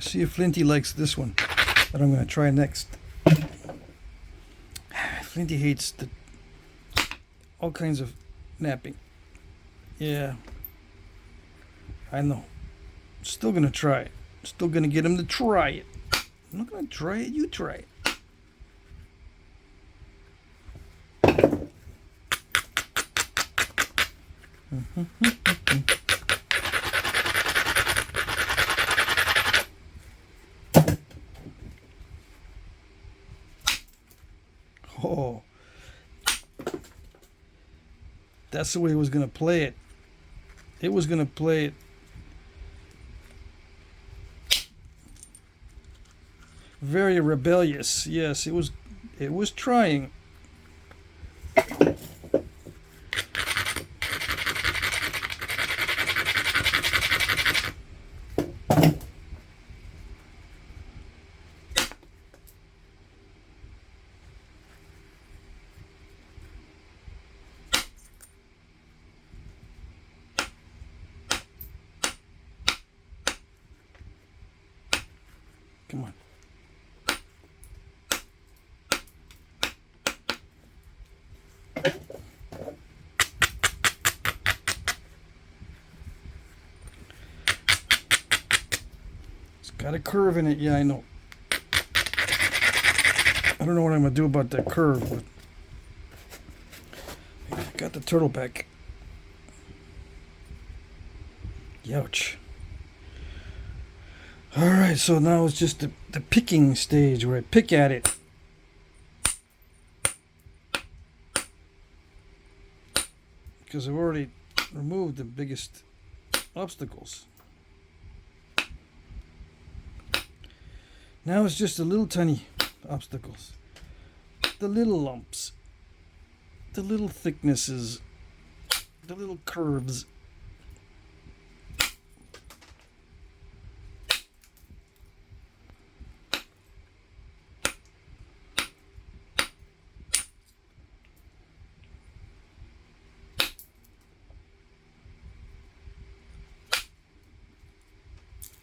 See if Flinty likes this one that I'm going to try next. Flinty hates all kinds of knapping. Yeah, I know. Still going to try it. Still going to get him to try it. I'm not going to try it. You try it. Oh, that's the way it was going to play it. It was going to play it very rebellious. Yes, it was trying. Come on. It's got a curve in it. Yeah, I know. I don't know what I'm going to do about that curve, but I got the turtle back. Youch. Alright, so now it's just the picking stage where I pick at it. Because I've already removed the biggest obstacles. Now it's just the little tiny obstacles. The little lumps. The little thicknesses. The little curves.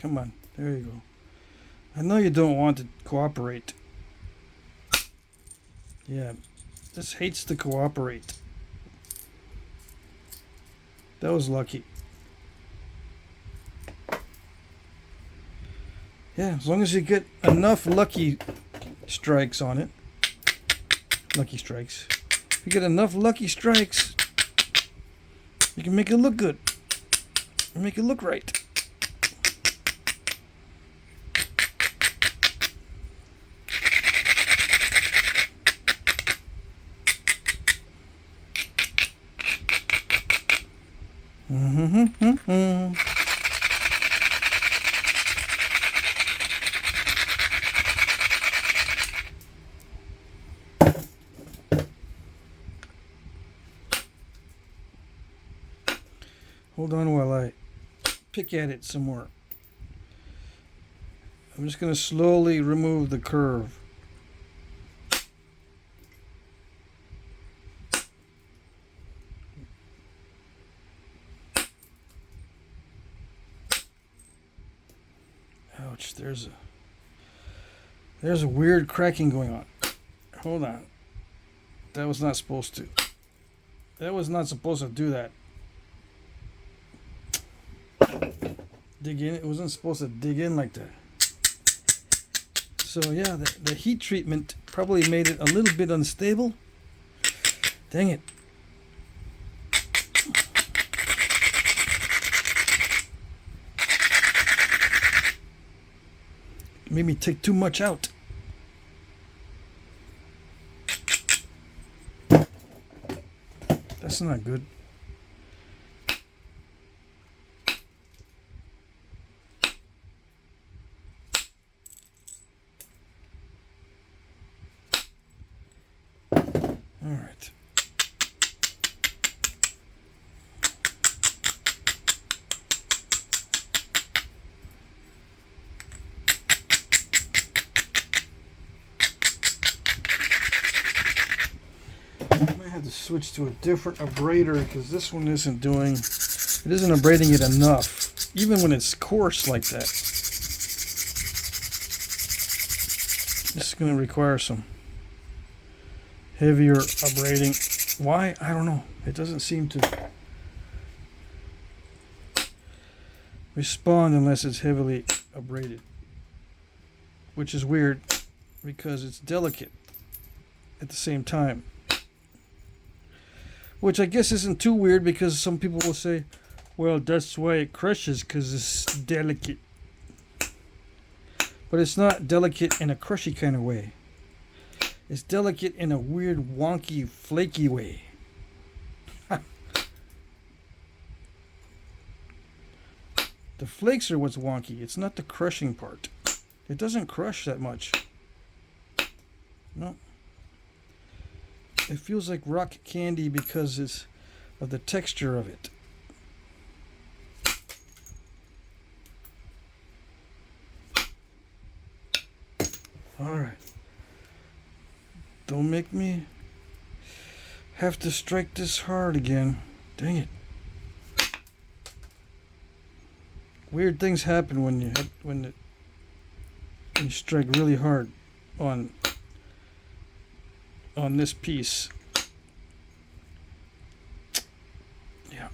Come on, there you go. I know you don't want to cooperate. Yeah, this hates to cooperate. That was lucky. Yeah, as long as you get enough lucky strikes on it. Lucky strikes. If you get enough lucky strikes, you can make it look good. Make it look right. Hold on while I pick at it some more. I'm just going to slowly remove the curve. Ouch, there's a weird cracking going on. Hold on. That was not supposed to. That was not supposed to do that. Dig in. It wasn't supposed to dig in like that. So yeah, the heat treatment probably made it a little bit unstable. Dang it. Made me take too much out. That's not good. All right. To switch to a different abrader because this one isn't abrading it enough, even when it's coarse like that. This is going to require some heavier abrading. Why? I don't know. It doesn't seem to respond unless it's heavily abraded, which is weird because it's delicate at the same time, which I guess isn't too weird because some people will say, well, that's why it crushes, because it's delicate. But it's not delicate in a crushy kind of way. It's delicate in a weird, wonky, flaky way. The flakes are what's wonky. It's not the crushing part. It doesn't crush that much. No. It feels like rock candy because it's of the texture of it. Alright. Don't make me have to strike this hard again. Dang it. Weird things happen when you strike really hard on this piece. Yeah.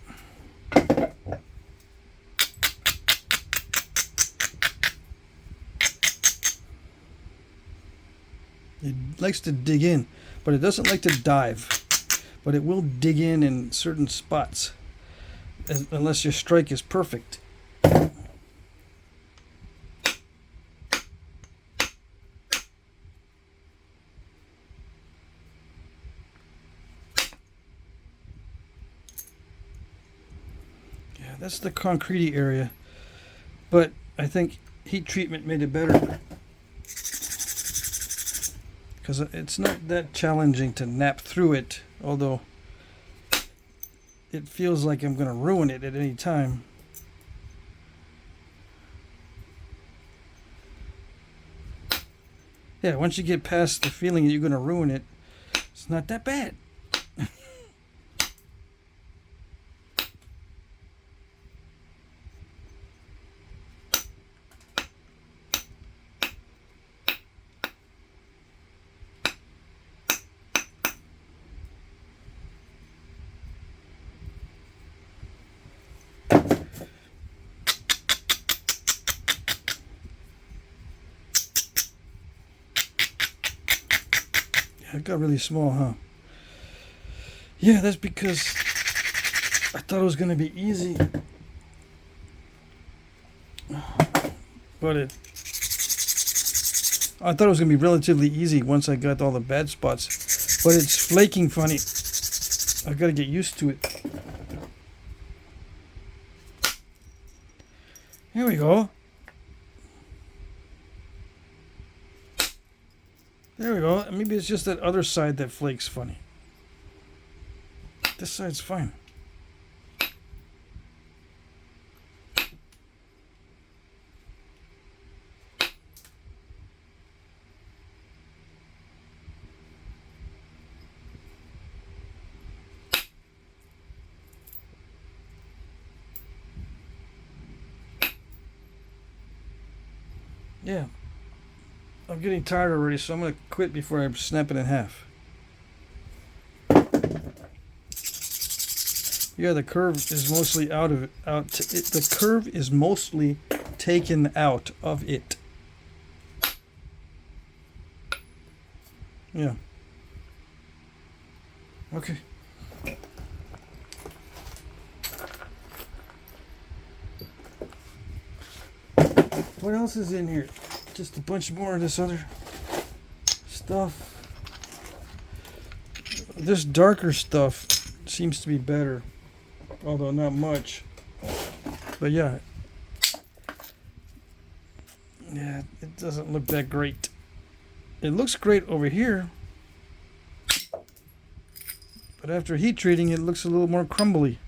It likes to dig in, but it doesn't like to dive. But it will dig in certain spots, unless your strike is perfect. Yeah, that's the concrete area, but I think heat treatment made it better. Because it's not that challenging to nap through it, although it feels like I'm going to ruin it at any time. Yeah, once you get past the feeling that you're going to ruin it, it's not that bad. It got really small, huh? Yeah, that's because I thought it was going to be easy. But I thought it was going to be relatively easy once I got all the bad spots. But it's flaking funny. I've got to get used to it. Here we go. There we go. Maybe it's just that other side that flakes funny. This side's fine. Yeah. I'm getting tired already, so I'm going to quit before I snap it in half. Yeah, the curve is mostly out of it. The curve is mostly taken out of it. Yeah. Okay. What else is in here? Just a bunch more of this other stuff. This darker stuff seems to be better, although not much. But yeah, it doesn't look that great. It looks great over here, but after heat treating, it looks a little more crumbly.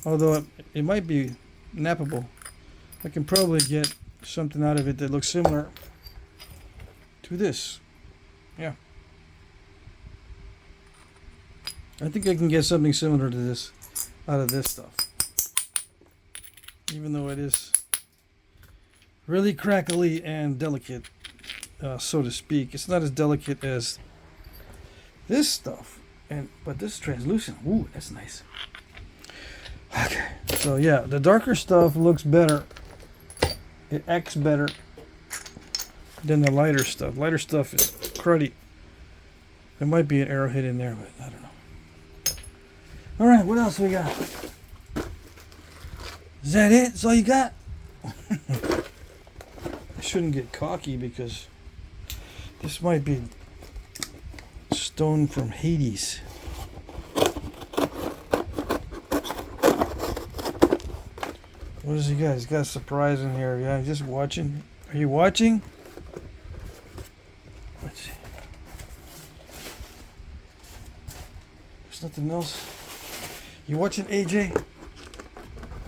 Although it might be nappable. I can probably get something out of it that looks similar to this. Yeah. I think I can get something similar to this out of this stuff. Even though it is really crackly and delicate. so to speak. It's not as delicate as this stuff, but this is translucent. Ooh, that's nice. Okay, so yeah, the darker stuff looks better. It acts better than the lighter stuff. Lighter stuff is cruddy. There might be an arrowhead in there, but I don't know. All right, what else we got? Is that it? That's all you got? I shouldn't get cocky because this might be stone from Hades. What does he got? He's got a surprise in here. Yeah, just watching. Are you watching? Let's see. There's nothing else. You watching, AJ?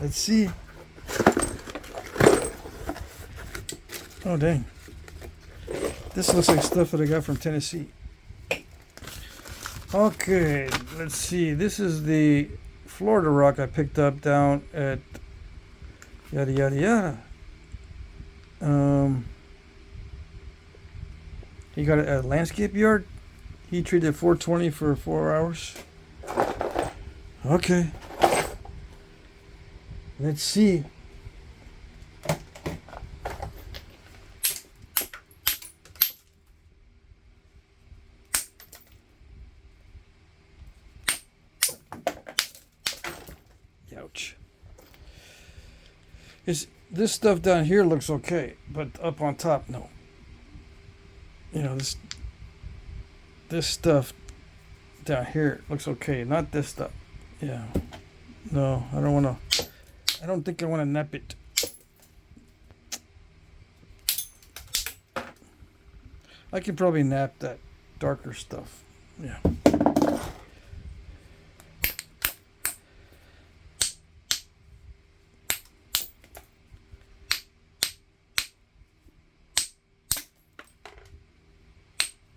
Let's see. Oh, dang. This looks like stuff that I got from Tennessee. Okay, let's see. This is the Florida rock I picked up down at yada yada yada. He got it at a landscape yard. He treated 420 for 4 hours. Okay. Let's see. Ouch. This stuff down here looks okay, but up on top, no. You know, this stuff down here looks okay, not this stuff. Yeah. No, I don't think I want to nap it. I can probably nap that darker stuff. Yeah.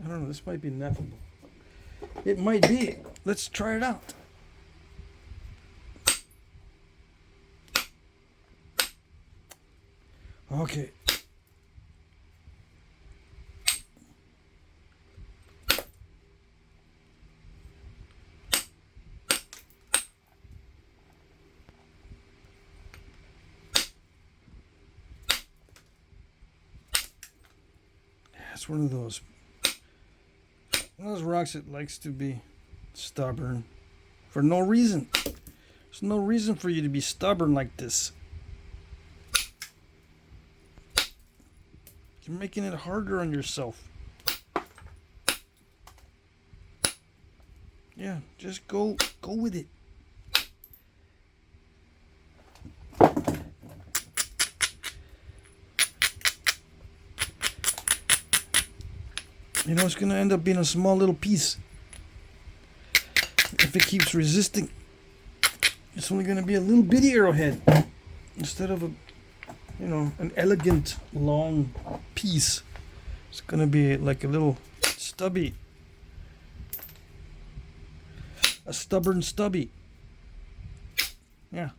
I don't know, this might be nappable. It might be. Let's try it out. Okay. It's one of those rocks that likes to be stubborn for no reason. There's no reason for you to be stubborn like this. You're making it harder on yourself. Yeah, just go with it. You know, it's going to end up being a small little piece. If it keeps resisting, it's only going to be a little bitty arrowhead instead of an elegant long piece. It's going to be like a little stubby. A stubborn stubby. Yeah.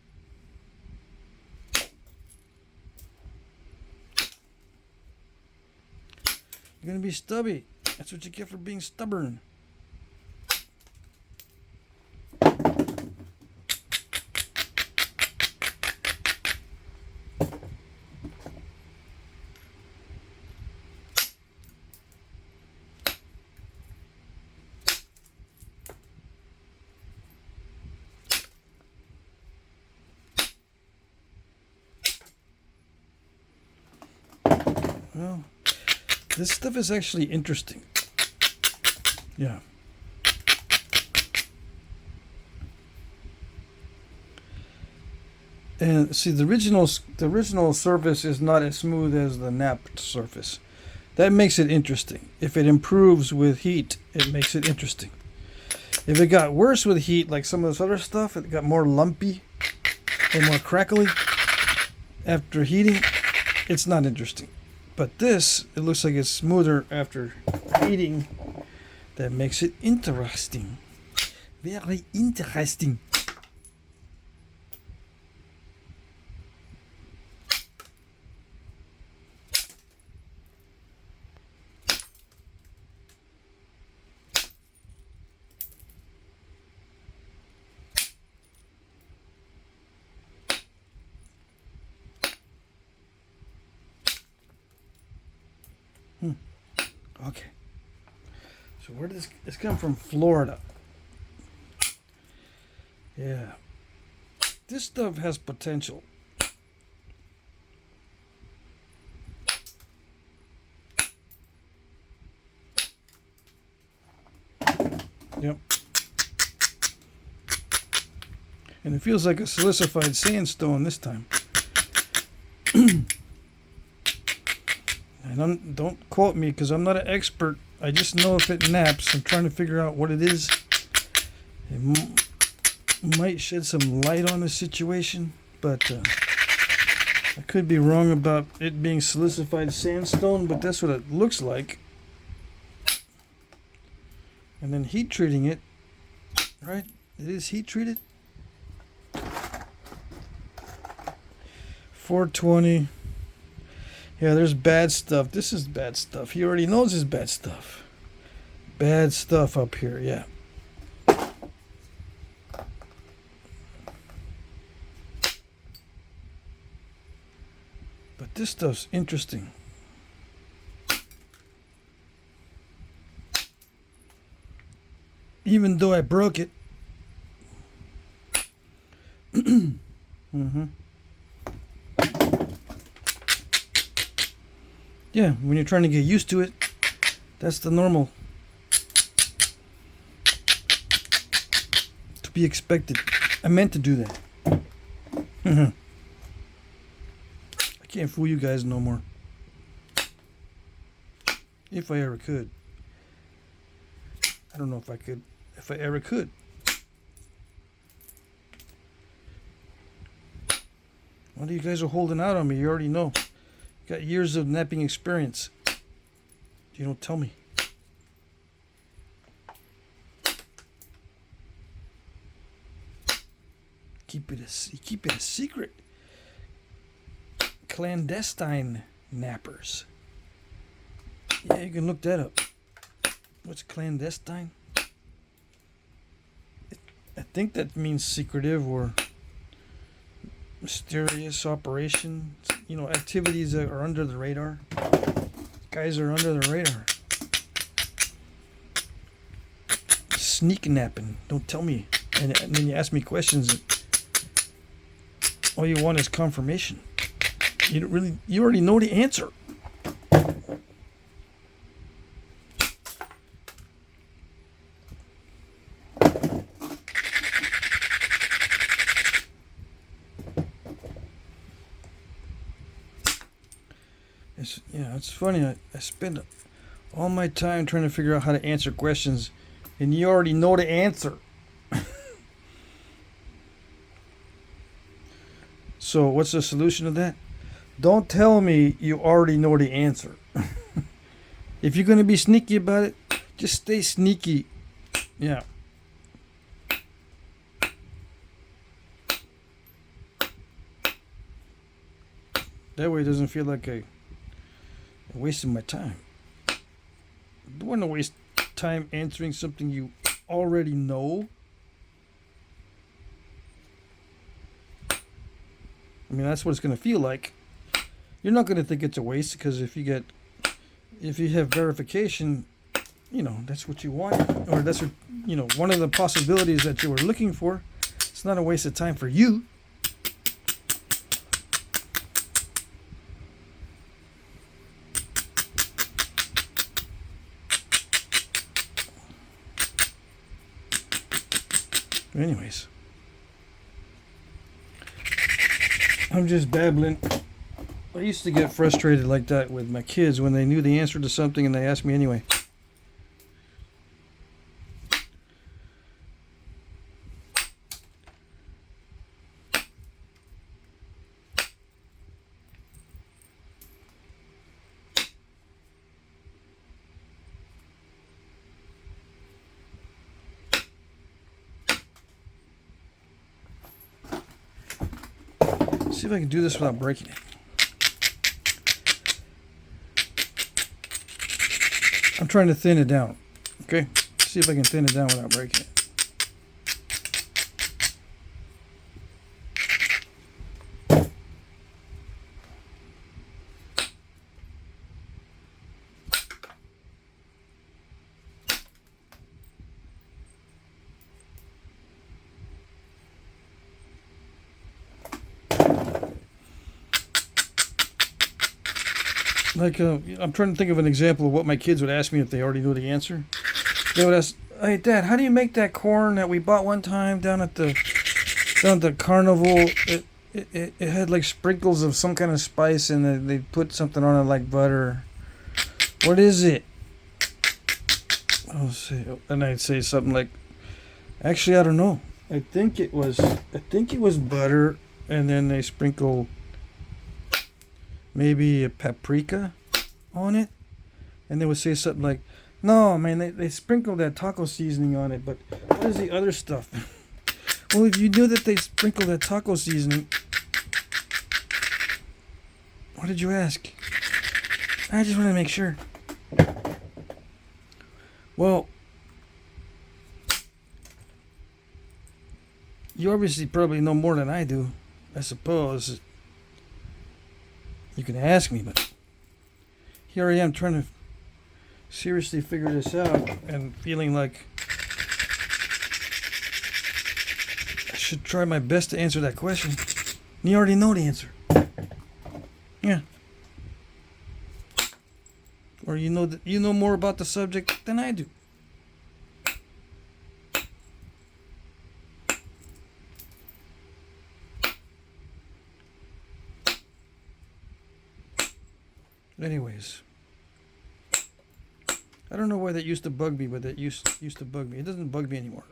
You're going to be stubby. That's what you get for being stubborn. Well, this stuff is actually interesting. Yeah. And see, the original surface is not as smooth as the napped surface. That makes it interesting. If it improves with heat, it makes it interesting. If it got worse with heat, like some of this other stuff, it got more lumpy and more crackly after heating, it's not interesting. But this, it looks like it's smoother after heating. That makes it interesting. Very interesting. Okay. So where did this come from? Florida. Yeah. This stuff has potential. Yep. And it feels like a silicified sandstone this time. And don't quote me because I'm not an expert. I just know if it naps. I'm trying to figure out what it is. It might shed some light on the situation, but I could be wrong about it being silicified sandstone, but that's what it looks like. And then heat treating it, right? It is heat treated. 420. Yeah, there's bad stuff. This is bad stuff. He already knows it's bad stuff. Bad stuff up here, yeah. But this stuff's interesting. Even though I broke it. Mm-hmm. Yeah, when you're trying to get used to it, that's the normal. To be expected. I meant to do that. I can't fool you guys no more. If I ever could. I don't know if I could. If I ever could. What are you guys are holding out on me? You already know. Got years of napping experience. You don't tell me. Keep it a secret. Clandestine nappers. Yeah, you can look that up. What's clandestine? I think that means secretive or mysterious operations. You know, activities that are under the radar. Guys are under the radar. Sneak napping. Don't tell me. And then you ask me questions. All you want is confirmation. You already know the answer. It's funny. I spend all my time trying to figure out how to answer questions, and you already know the answer. So what's the solution to that? Don't tell me you already know the answer. If you're going to be sneaky about it, just stay sneaky. Yeah. That way it doesn't feel like I'm wasting my time. I don't want to waste time answering something you already know. I mean, that's what it's going to feel like. You're not going to think it's a waste because if you have verification, you know, that's what you want, or that's what, you know, one of the possibilities that you were looking for. It's not a waste of time for you. Anyways, I'm just babbling. I used to get frustrated like that with my kids when they knew the answer to something and they asked me anyway. See if I can do this without breaking it. I'm trying to thin it down. Okay? See if I can thin it down without breaking it. Like, I'm trying to think of an example of what my kids would ask me if they already knew the answer. They would ask, "Hey, Dad, how do you make that corn that we bought one time down at the carnival? It had like sprinkles of some kind of spice, and they put something on it like butter. What is it?" I'll say, and I'd say something like, "Actually, I don't know. I think it was butter, and then they sprinkle maybe a paprika on it." And they would say something like, "No, man, they sprinkled that taco seasoning on it, but what is the other stuff?" Well, if you knew that they sprinkled that taco seasoning, what did you ask? I just want to make sure. Well, you obviously probably know more than I do, I suppose. You can ask me, but here I am trying to seriously figure this out and feeling like I should try my best to answer that question. You already know the answer. Yeah. Or you know more about the subject than I do. Anyways, I don't know why that used to bug me, but that used to bug me. It doesn't bug me anymore.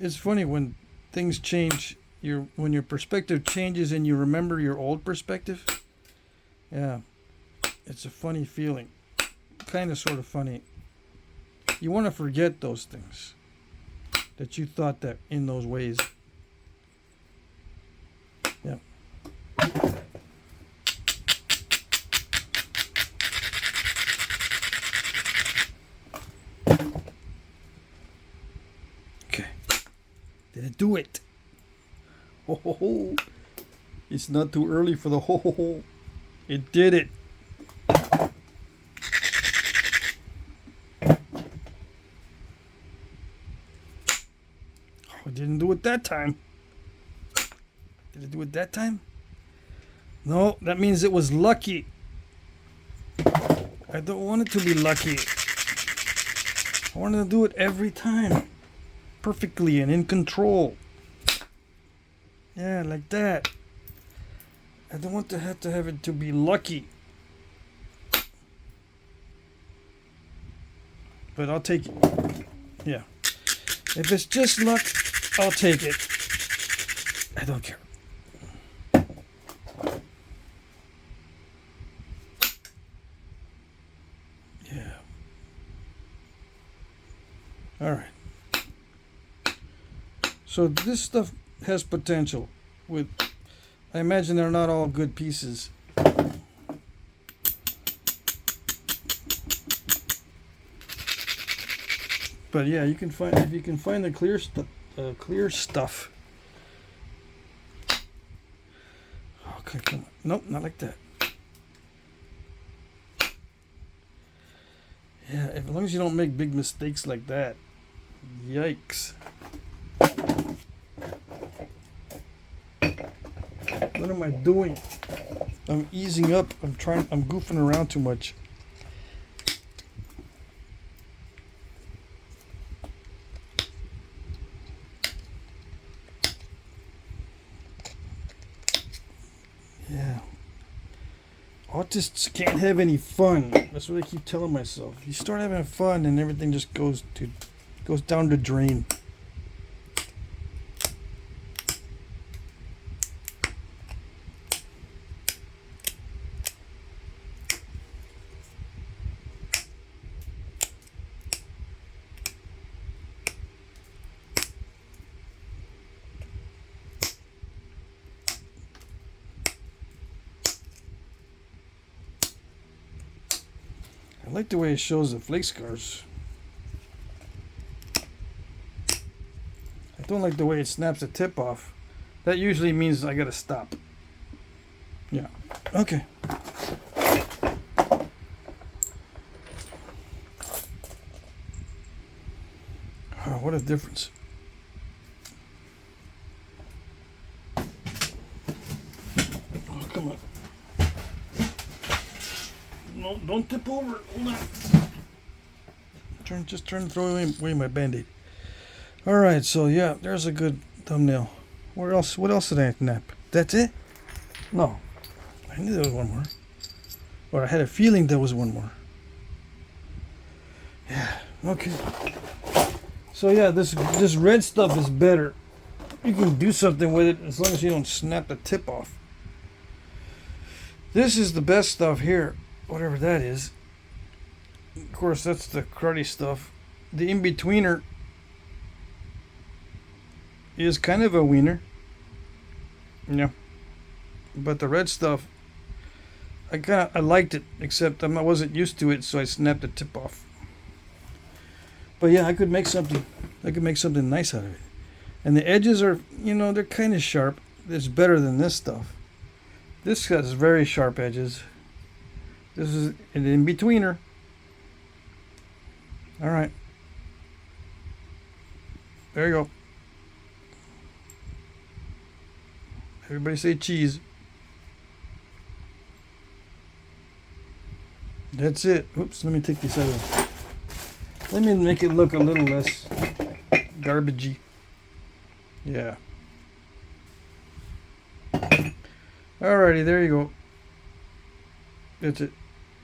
It's funny when things change. When your perspective changes and you remember your old perspective. Yeah, it's a funny feeling. Kind of, sort of funny. You want to forget those things that you thought that in those ways. Yeah. Okay. Did it do it? Ho ho ho. It's not too early for the ho ho ho. It did it. Oh, it didn't do it that time. Did it do it that time? No, that means it was lucky. I don't want it to be lucky. I want to do it every time. Perfectly and in control. Yeah, like that. I don't want to have it to be lucky. But I'll take it. Yeah. If it's just luck, I'll take it. I don't care. Yeah. Alright. So this stuff has potential. I imagine they're not all good pieces. But yeah, if you can find the clear stuff. Okay, come on. Nope, not like that. Yeah, as long as you don't make big mistakes like that. Yikes. What am I doing? I'm easing up. I'm goofing around too much. Yeah. Autists can't have any fun. That's what I keep telling myself. You start having fun and everything just goes down the drain. I like the way it shows the flake scars. I don't like the way it snaps the tip off. That usually means I gotta stop. Yeah. Okay. Oh, what a difference. Oh, come on. don't tip over. Hold on. Just trying to throw away my Band-Aid. All right, so yeah, there's a good thumbnail. What else did I knap? That's it? No. I knew there was one more. Or I had a feeling there was one more. Yeah, okay. So yeah, this red stuff is better. You can do something with it as long as you don't snap the tip off. This is the best stuff here, whatever that is. Of course, that's the cruddy stuff. The in-betweener is kind of a wiener. Yeah. But the red stuff, I liked it, except I wasn't used to it, so I snapped the tip off. But yeah, I could make something nice out of it. And the edges are, they're kind of sharp. It's better than this stuff. This has very sharp edges. This is an in-betweener. All right. There you go. Everybody say cheese. That's it. Oops, let me take this out of it. Let me make it look a little less garbagey. Yeah. Alrighty, there you go. That's it.